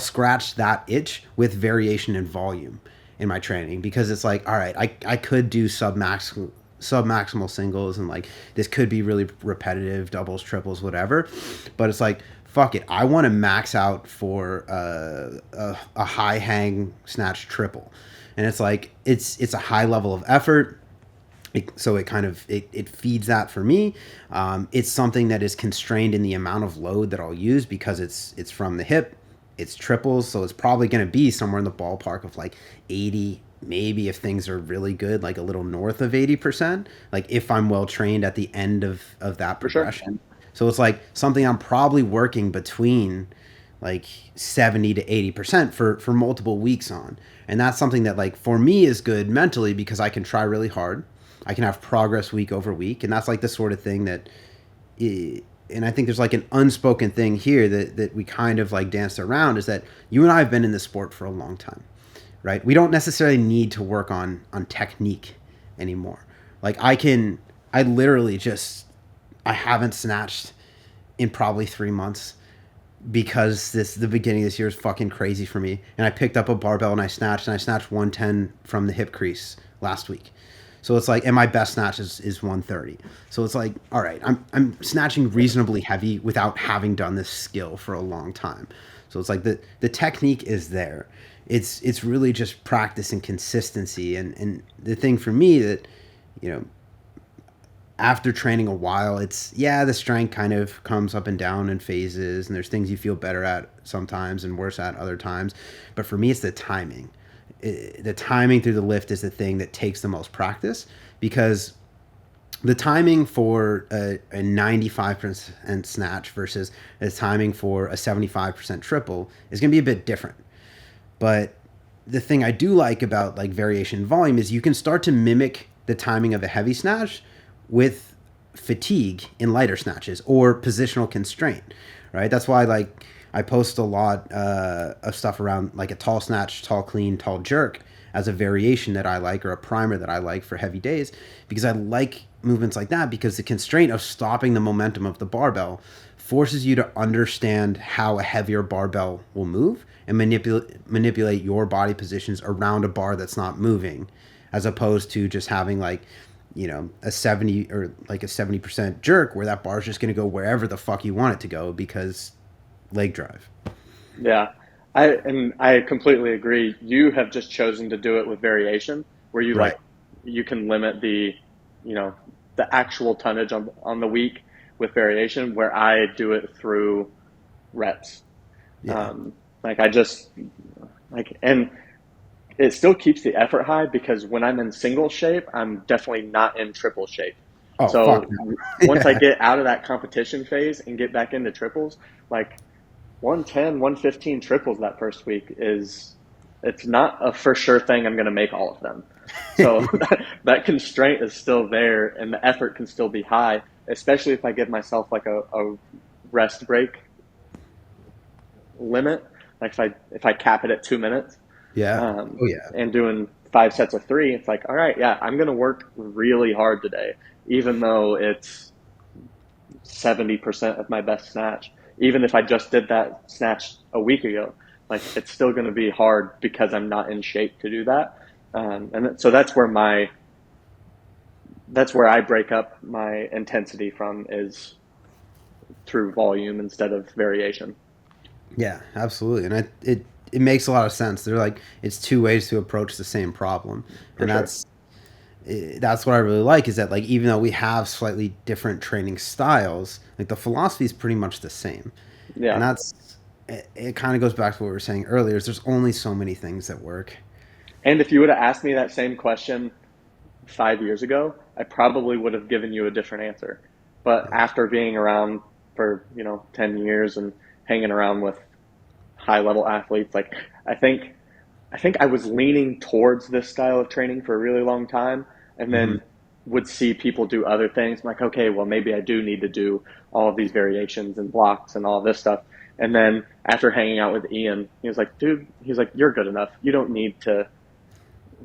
scratch that itch with variation in volume in my training, because it's like, all right, I could do sub max submaximal singles, and like this could be really repetitive, doubles, triples, whatever. But it's like, fuck it, I want to max out for a high hang snatch triple, and it's like it's a high level of effort. So it feeds that for me. It's something that is constrained in the amount of load that I'll use because it's from the hip. It's triples, so it's probably going to be somewhere in the ballpark of like 80, maybe if things are really good, like a little north of 80%. Like if I'm well trained at the end of that progression. Sure. So it's like something I'm probably working between like 70 to 80% for multiple weeks on. And that's something that like for me is good mentally because I can try really hard. I can have progress week over week. And that's like the sort of thing that, and I think there's like an unspoken thing here that we kind of like danced around, is that you and I have been in this sport for a long time, right? We don't necessarily need to work on technique anymore. Like I haven't snatched in probably 3 months because the beginning of this year is fucking crazy for me. And I picked up a barbell and I snatched 110 from the hip crease last week. So it's like, and my best snatch is 130. So it's like, all right, I'm snatching reasonably heavy without having done this skill for a long time. So it's like the technique is there. It's really just practice and consistency. And the thing for me that, you know, after training a while, the strength kind of comes up and down in phases, and there's things you feel better at sometimes and worse at other times. But for me, it's the timing. The timing through the lift is the thing that takes the most practice, because the timing for a 95% snatch versus the timing for a 75% triple is going to be a bit different. But the thing I do like about like variation in volume is you can start to mimic the timing of a heavy snatch with fatigue in lighter snatches or positional constraint, right? That's why like I post a lot of stuff around like a tall snatch, tall clean, tall jerk as a variation that I like, or a primer that I like for heavy days, because I like movements like that, because the constraint of stopping the momentum of the barbell forces you to understand how a heavier barbell will move and manipulate your body positions around a bar that's not moving, as opposed to just having like, you know, a 70 or like a 70% jerk where that bar is just going to go wherever the fuck you want it to go because leg drive. Yeah. I completely agree. You have just chosen to do it with variation, where you Right. like, you can limit the, you know, the actual tonnage on the week with variation, where I do it through reps. Yeah. Like I just like, and it still keeps the effort high, because when I'm in single shape, I'm definitely not in triple shape. Oh, So fuck no. once I Yeah. get out of that competition phase and get back into triples, like 110, 115 triples that first week it's not a for sure thing I'm going to make all of them. So that constraint is still there, and the effort can still be high, especially if I give myself like a rest break limit. Like if I cap it at 2 minutes, Yeah. Oh yeah. and doing 5 sets of 3, it's like, all right, yeah, I'm going to work really hard today, even though it's 70% of my best snatch. Even if I just did that snatch a week ago, like it's still going to be hard because I'm not in shape to do that. And so that's where I break up my intensity from, is through volume instead of variation. Yeah, absolutely. And it makes a lot of sense. They're like, it's two ways to approach the same problem. And For that's what I really like, is that like, even though we have slightly different training styles, like the philosophy is pretty much the same. Yeah. And it kind of goes back to what we were saying earlier, is there's only so many things that work. And if you would have asked me that same question 5 years ago, I probably would have given you a different answer. But after being around for, 10 years and hanging around with high level athletes, like I think I was leaning towards this style of training for a really long time, and then would see people do other things. I'm like, okay, well, maybe I do need to do all of these variations and blocks and all this stuff. And then after hanging out with Ian, he was like, dude, he's like, you're good enough. You don't need to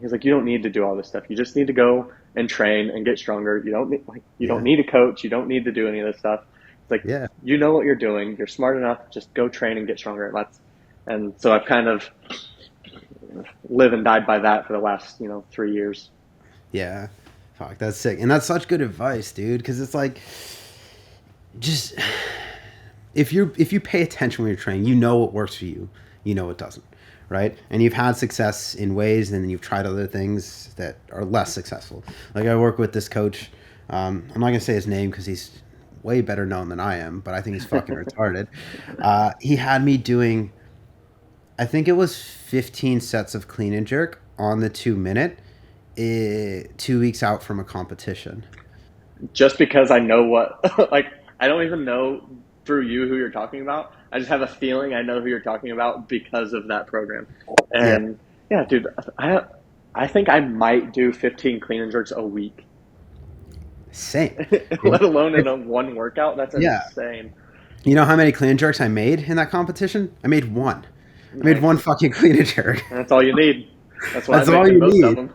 do all this stuff. You just need to go and train and get stronger. You don't need a coach. You don't need to do any of this stuff. It's like, Yeah. you know what you're doing. You're smart enough. Just go train and get stronger. And so I've kind of live and died by that for the last, 3 years. Yeah. Fuck, that's sick. And that's such good advice, dude, because it's like, just if you pay attention when you're training, you know what works for you, you know what doesn't, right? And you've had success in ways, and then you've tried other things that are less successful. Like I work with this coach. I'm not gonna say his name because he's way better known than I am, but I think he's fucking retarded. He had me doing, I think it was 15 sets of clean and jerk on the 2 minute, 2 weeks out from a competition. Just because I know what, like, I don't even know through you who you're talking about. I just have a feeling I know who you're talking about because of that program. Yeah, And yeah, dude, I think I might do 15 clean and jerks a week, same. let alone in a one workout. That's Yeah. insane. You know how many clean and jerks I made in that competition? I made one. I made one Nice. fucking clean and jerk. That's all you need. That's what That's I make all in you most of need. them.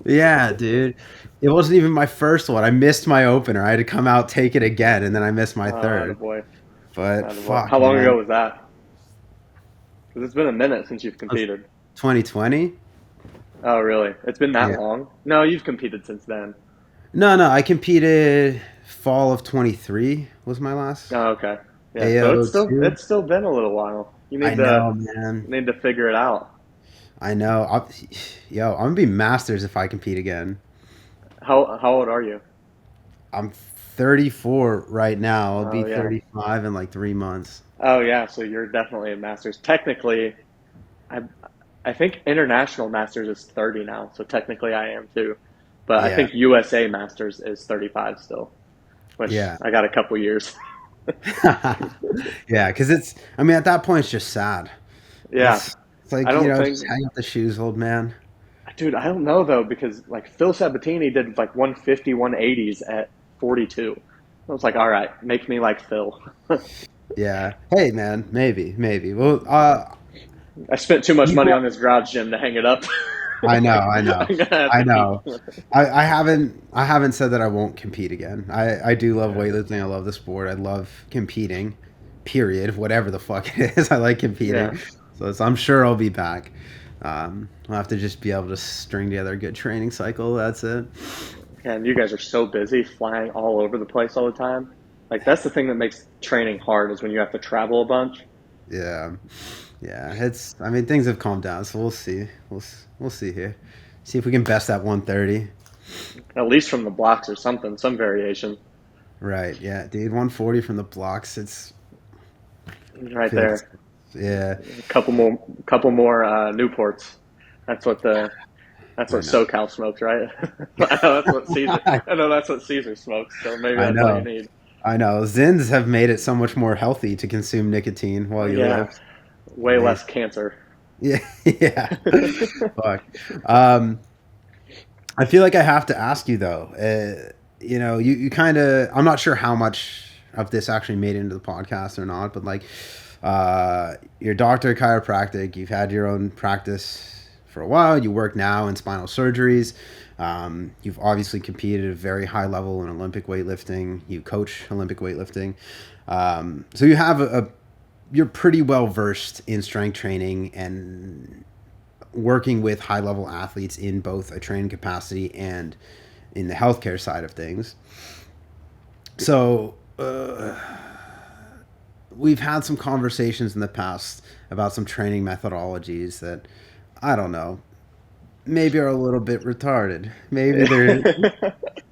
Yeah, dude. It wasn't even my first one. I missed my opener. I had to come out, take it again, and then I missed my third. Attaboy. But Attaboy. fuck, How long man. ago was that? Because it's been a minute since you've competed. 2020? Oh, really? It's been that Yeah. long? No, you've competed since then. No. I competed fall of 23 was my last Oh, okay. Yeah, so AO2. it's still been a little while. You I need know, to man. figure it out. I know. Yo, I'm gonna be masters if I compete again. How old are you? I'm 34 right now. I'll be Oh yeah. 35 in like 3 months. Oh yeah. So you're definitely a masters. Technically, I I think international masters is 30 now. So technically, I am too. But I Yeah, think USA masters is 35 still, which yeah, I got a couple years. yeah. Because I mean, at that point, it's just sad. Yeah. It's I like, don't just think, hang up the shoes, old man. dude. I don't know though because like Phil Sabatini did like 150, 180s at 42. I was like, all right, make me like Phil. Yeah. Hey, man. Maybe. Well, I spent too much you money have, on this garage gym to hang it up. I know, I'm gonna have I to keep. know. I haven't said that I won't compete again. I do love Yeah, weightlifting. I love the sport. I love competing. Period. Whatever the fuck it is, I like yeah, competing. So I'm sure I'll be back. I'll have to just be able to string together a good training cycle. That's it. and you guys are so busy flying all over the place all the time. Like that's the thing that makes training hard is when you have to travel a bunch. Yeah, yeah. I mean, things have calmed down, so we'll see. We'll see here. See if we can best that 130. At least from the blocks or something, some variation Right. Yeah, dude. 140 from the blocks. It's right feels. there. Yeah. Couple more Newports. That's what the that's I what know. SoCal smokes, right? I know that's what Caesar. I know that's what Caesar smokes. So maybe I that's all you know. need. I know. Zins have made it so much more healthy to consume nicotine while you Yeah, live. way less Amazing. cancer. Yeah. Yeah. Fuck. Um, I feel like I have to ask you though. You kind of. I'm not sure how much of this actually made it into the podcast or not, but like, you're a doctor of chiropractic. You've had your own practice for a while. You work now in spinal surgeries. You've obviously competed at a very high level in Olympic weightlifting. You coach Olympic weightlifting. So you have you're pretty well versed in strength training and working with high level athletes in both a training capacity and in the healthcare side of things. So we've had some conversations in the past about some training methodologies that I don't know, maybe are a little bit retarded. Maybe they're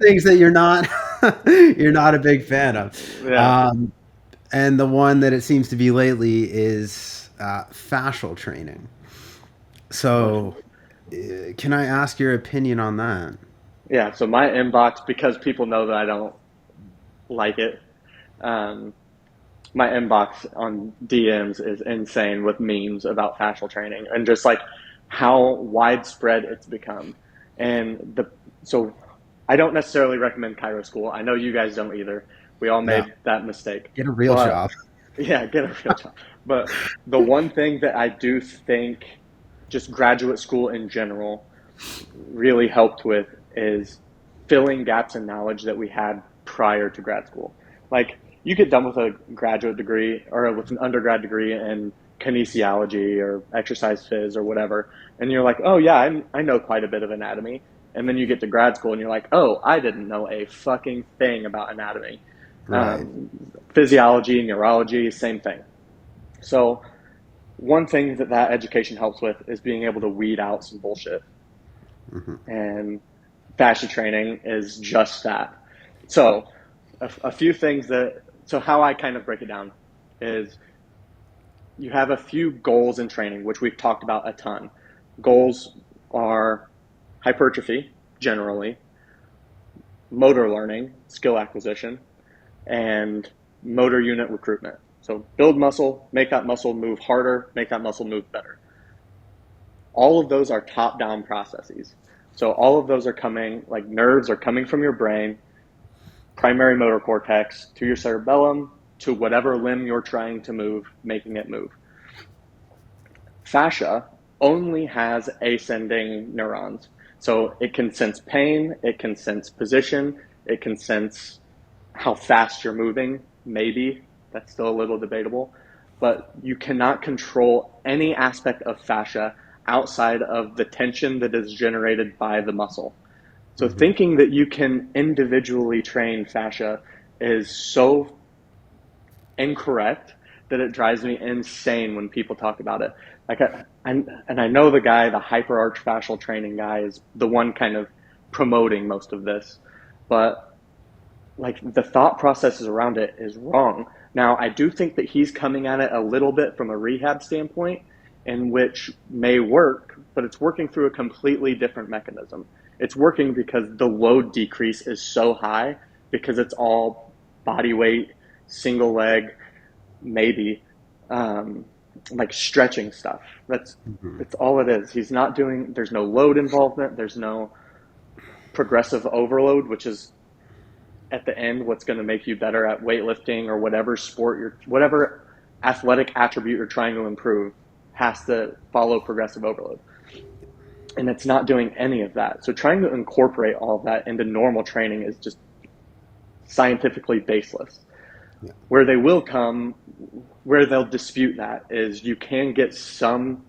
things that you're not a big fan of. Yeah. Um, and the one that it seems to be lately is fascial training. So, can I ask your opinion on that? Yeah, so my inbox, because people know that I don't like it, um, my inbox on DMs is insane with memes about fascial training and just like how widespread it's become. And so I don't necessarily recommend Cairo School. I know you guys don't either. We all No, made that mistake. get a real But job. yeah, get a real job. But the one thing that I do think just graduate school in general really helped with is filling gaps in knowledge that we had prior to grad school. Like you get done with a graduate degree or with an undergrad degree in kinesiology or exercise phys or whatever, and you're like, oh yeah, I know quite a bit of anatomy. And then you get to grad school and you're like, oh, I didn't know a fucking thing about anatomy. Right. Physiology, neurology, same thing. So one thing that education helps with is being able to weed out some bullshit. And fascia training is just that. So a few things so how I kind of break it down is you have a few goals in training, which we've talked about a ton. Goals are hypertrophy, generally, motor learning, skill acquisition, and motor unit recruitment. So build muscle, make that muscle move harder, make that muscle move better. All of those are top-down processes. So all of those are coming, like nerves are coming from your brain, primary motor cortex, to your cerebellum, to whatever limb you're trying to move, making it move. Fascia only has ascending neurons. So it can sense pain, it can sense position, it can sense how fast you're moving, maybe. That's still a little debatable. But you cannot control any aspect of fascia outside of the tension that is generated by the muscle. So thinking that you can individually train fascia is so incorrect that it drives me insane when people talk about it. Like, I know the guy, the hyperarch fascial training guy, is the one kind of promoting most of this, but like the thought processes around it is wrong. Now, I do think that he's coming at it a little bit from a rehab standpoint, in which may work, but it's working through a completely different mechanism. It's working because the load decrease is so high because it's all body weight, single leg, maybe like stretching stuff. That's all it is. He's not doing, there's no load involvement, there's no progressive overload, which is at the end what's going to make you better at weightlifting or whatever sport whatever athletic attribute you're trying to improve has to follow progressive overload. And it's not doing any of that. So trying to incorporate all of that into normal training is just scientifically baseless. Yeah. Where they'll dispute that is you can get some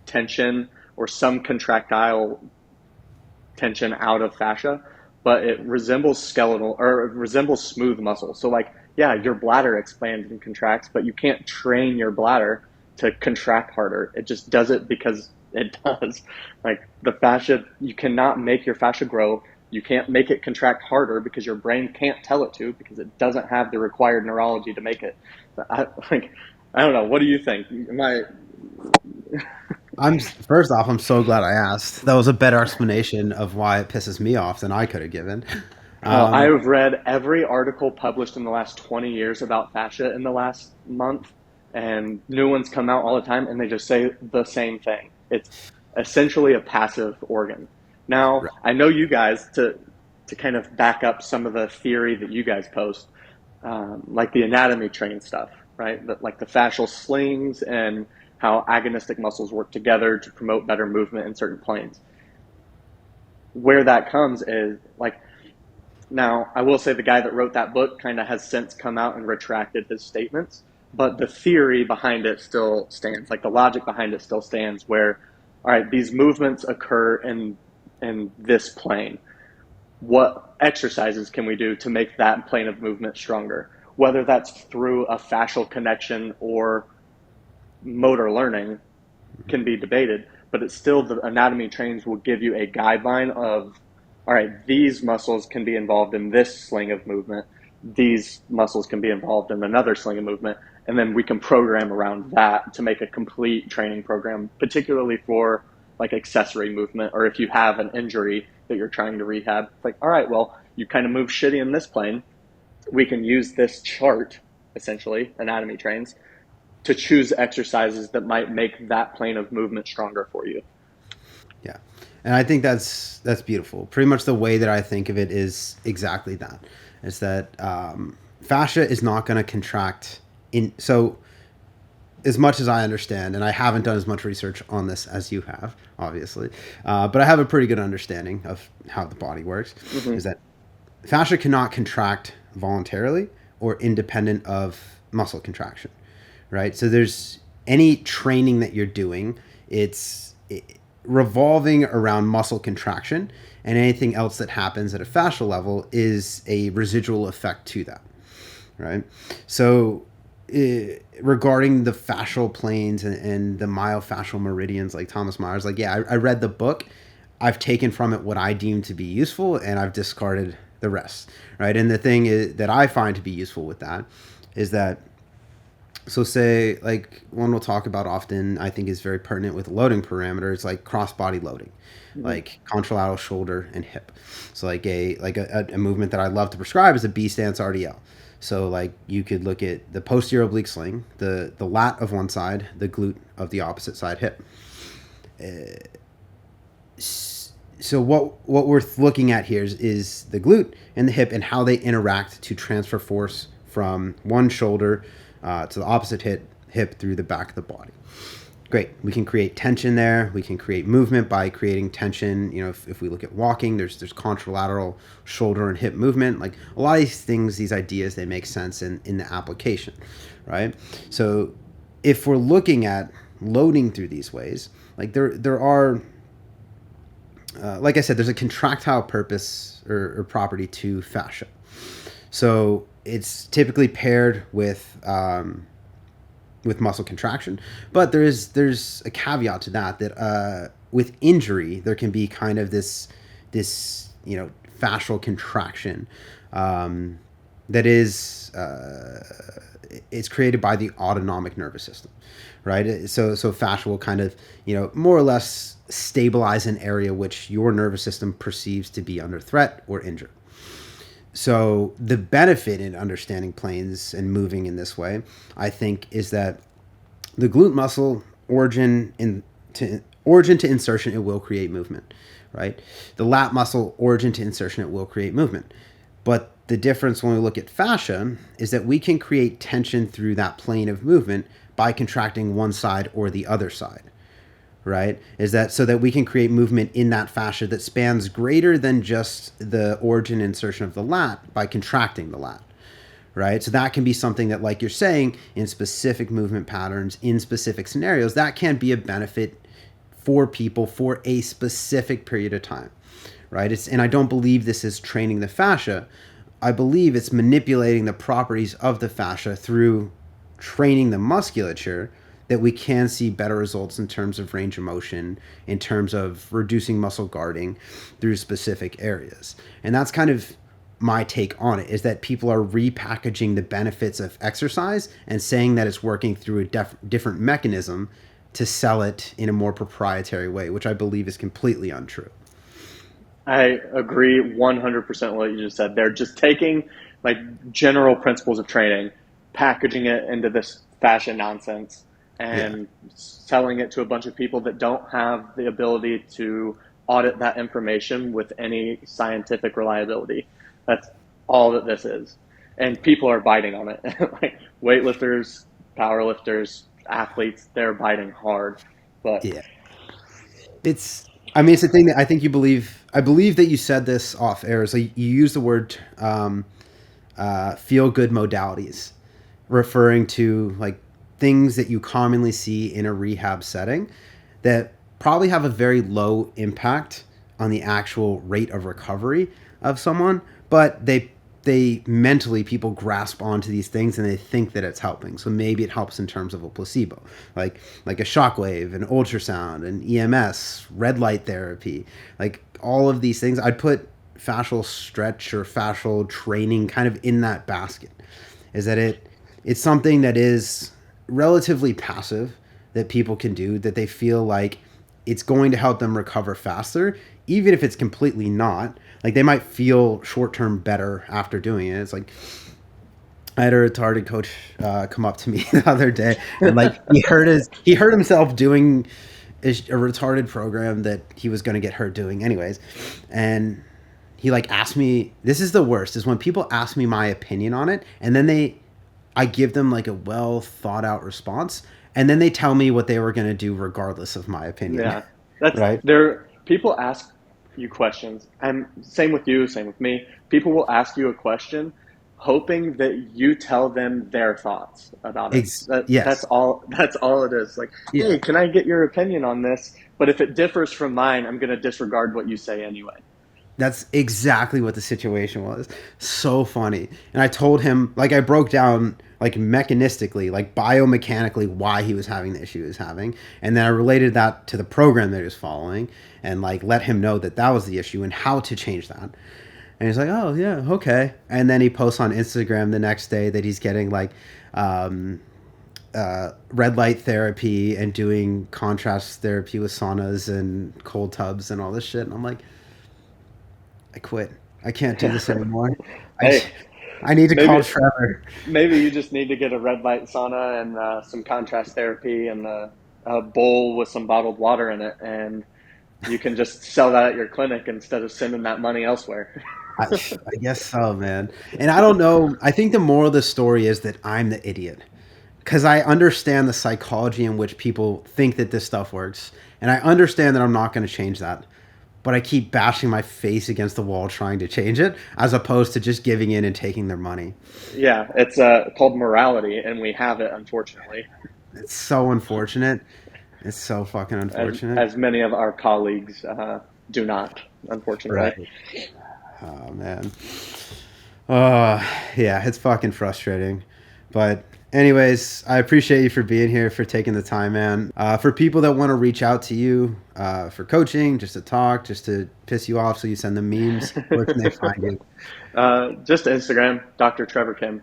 tension or some contractile tension out of fascia, but it resembles skeletal or it resembles smooth muscle. So like, yeah, your bladder expands and contracts, but you can't train your bladder to contract harder. It just does it because it does. Like the fascia, you cannot make your fascia grow. You can't make it contract harder because your brain can't tell it to, because it doesn't have the required neurology to make it. I don't know. What do you think? First off, I'm so glad I asked. That was a better explanation of why it pisses me off than I could have given. I've read every article published in the last 20 years about fascia in the last month, and new ones come out all the time, and they just say the same thing. It's essentially a passive organ. Now, right. I know you guys, to kind of back up some of the theory that you guys post, like the anatomy train stuff, right? Like the fascial slings and how agonistic muscles work together to promote better movement in certain planes. Where that comes is like, now I will say the guy that wrote that book kind of has since come out and retracted his statements, but the theory behind it still stands. Like the logic behind it still stands where, all right, these movements occur in this plane. What exercises can we do to make that plane of movement stronger? Whether that's through a fascial connection or motor learning can be debated, but it's still, the anatomy trains will give you a guideline of, all right, these muscles can be involved in this sling of movement. These muscles can be involved in another sling of movement. And then we can program around that to make a complete training program, particularly for like accessory movement, or if you have an injury that you're trying to rehab. It's like, all right, well, you kind of move shitty in this plane. We can use this chart, essentially, anatomy trains, to choose exercises that might make that plane of movement stronger for you. Yeah. And I think that's beautiful. Pretty much the way that I think of it is exactly that. It's that fascia is not going to contract so as much as I understand, and I haven't done as much research on this as you have, obviously, but I have a pretty good understanding of how the body works, is that fascia cannot contract voluntarily or independent of muscle contraction, right? So there's any training that you're doing, revolving around muscle contraction, and anything else that happens at a fascial level is a residual effect to that, right? So regarding the fascial planes and the myofascial meridians, like Thomas Myers, like, yeah, I read the book. I've taken from it what I deem to be useful, and I've discarded the rest, right? And the thing is, that I find to be useful with that is that, so say, like, one we'll talk about often, I think is very pertinent with loading parameters, like cross-body loading, like contralateral shoulder and hip. So like a movement that I love to prescribe is a B stance RDL. So like you could look at the posterior oblique sling, the lat of one side, the glute of the opposite side hip. So what we're looking at here is the glute and the hip and how they interact to transfer force from one shoulder to the opposite hip through the back of the body. Great. We can create tension there. We can create movement by creating tension. You know, if we look at walking, there's contralateral shoulder and hip movement. Like a lot of these things, these ideas, they make sense in the application, right? So if we're looking at loading through these ways, like there are, like I said, there's a contractile purpose or property to fascia. So it's typically paired with muscle contraction, but there's a caveat to that with injury there can be kind of this fascial contraction that is it's created by the autonomic nervous system, right? So fascia will kind of more or less stabilize an area which your nervous system perceives to be under threat or injured. So the benefit in understanding planes and moving in this way, I think, is that the glute muscle origin to insertion, it will create movement, right? The lat muscle origin to insertion, it will create movement. But the difference when we look at fascia is that we can create tension through that plane of movement by contracting one side or the other side. Right? Is that so that we can create movement in that fascia that spans greater than just the origin insertion of the lat by contracting the lat, right? So that can be something that, like you're saying, in specific movement patterns, in specific scenarios, that can be a benefit for people for a specific period of time, right? And I don't believe this is training the fascia. I believe it's manipulating the properties of the fascia through training the musculature, that we can see better results in terms of range of motion, in terms of reducing muscle guarding through specific areas. And that's kind of my take on it, is that people are repackaging the benefits of exercise and saying that it's working through a different mechanism to sell it in a more proprietary way, which I believe is completely untrue. I agree 100% with what you just said. They're just taking like general principles of training, packaging it into this fashion nonsense, and selling it to a bunch of people that don't have the ability to audit that information with any scientific reliability. That's all that this is. And people are biting on it. Like weightlifters, powerlifters, athletes, they're biting hard. But yeah, it's a thing that I think you believe. I believe that you said this off air. So you use the word feel good modalities, referring to like things that you commonly see in a rehab setting that probably have a very low impact on the actual rate of recovery of someone, but they mentally, people grasp onto these things and they think that it's helping. So maybe it helps in terms of a placebo, like a shockwave, an ultrasound, an EMS, red light therapy, like all of these things. I'd put fascial stretch or fascial training kind of in that basket, is that it's something that is relatively passive that people can do, that they feel like it's going to help them recover faster, even if it's completely not. Like they might feel short-term better after doing it. It's like I had a retarded coach come up to me the other day, and like he hurt himself doing a retarded program that he was going to get hurt doing anyways, and he like asked me. This is the worst, is when people ask me my opinion on it, and then I give them like a well thought out response, and then they tell me what they were going to do regardless of my opinion. yeah, that's right. People ask you questions, and same with you, same with me. People will ask you a question hoping that you tell them their thoughts about it. That's Yes. all. That's all it is. Like, Yeah. hey, can I get your opinion on this? But if it differs from mine, I'm going to disregard what you say anyway. That's exactly what the situation was. So funny. And I told him, like, I broke down, like, mechanistically, like, biomechanically, why he was having the issue he was having. And then I related that to the program that he was following and, like, let him know that that was the issue and how to change that. And he's like, oh, yeah, okay. And then he posts on Instagram the next day that he's getting, like, red light therapy and doing contrast therapy with saunas and cold tubs and all this shit. And I'm like, I quit. I can't do this anymore. I, Hey, I need to call maybe Trevor. maybe you just need to get a red light sauna and some contrast therapy and a bowl with some bottled water in it, and you can just sell that at your clinic instead of sending that money elsewhere. I guess so, man. And I don't know. I think the moral of the story is that I'm the idiot because I understand the psychology in which people think that this stuff works. And I understand that I'm not going to change that. But I keep bashing my face against the wall trying to change it as opposed to just giving in and taking their money. Yeah, it's called morality, and we have it, unfortunately, It's so unfortunate. It's so fucking unfortunate. as many of our colleagues do not, unfortunately. Right. Oh, man. Uh, yeah, it's fucking frustrating. But anyways, I appreciate you for being here, for taking the time, man. For people that want to reach out to you for coaching, just to talk, just to piss you off so you send them memes, where can they find you? Just Instagram, Dr. Trevor Kimm.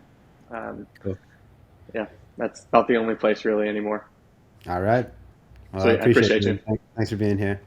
Cool. Yeah, that's about the only place really anymore. All right. Well, So I I appreciate you. you. Thanks for being here.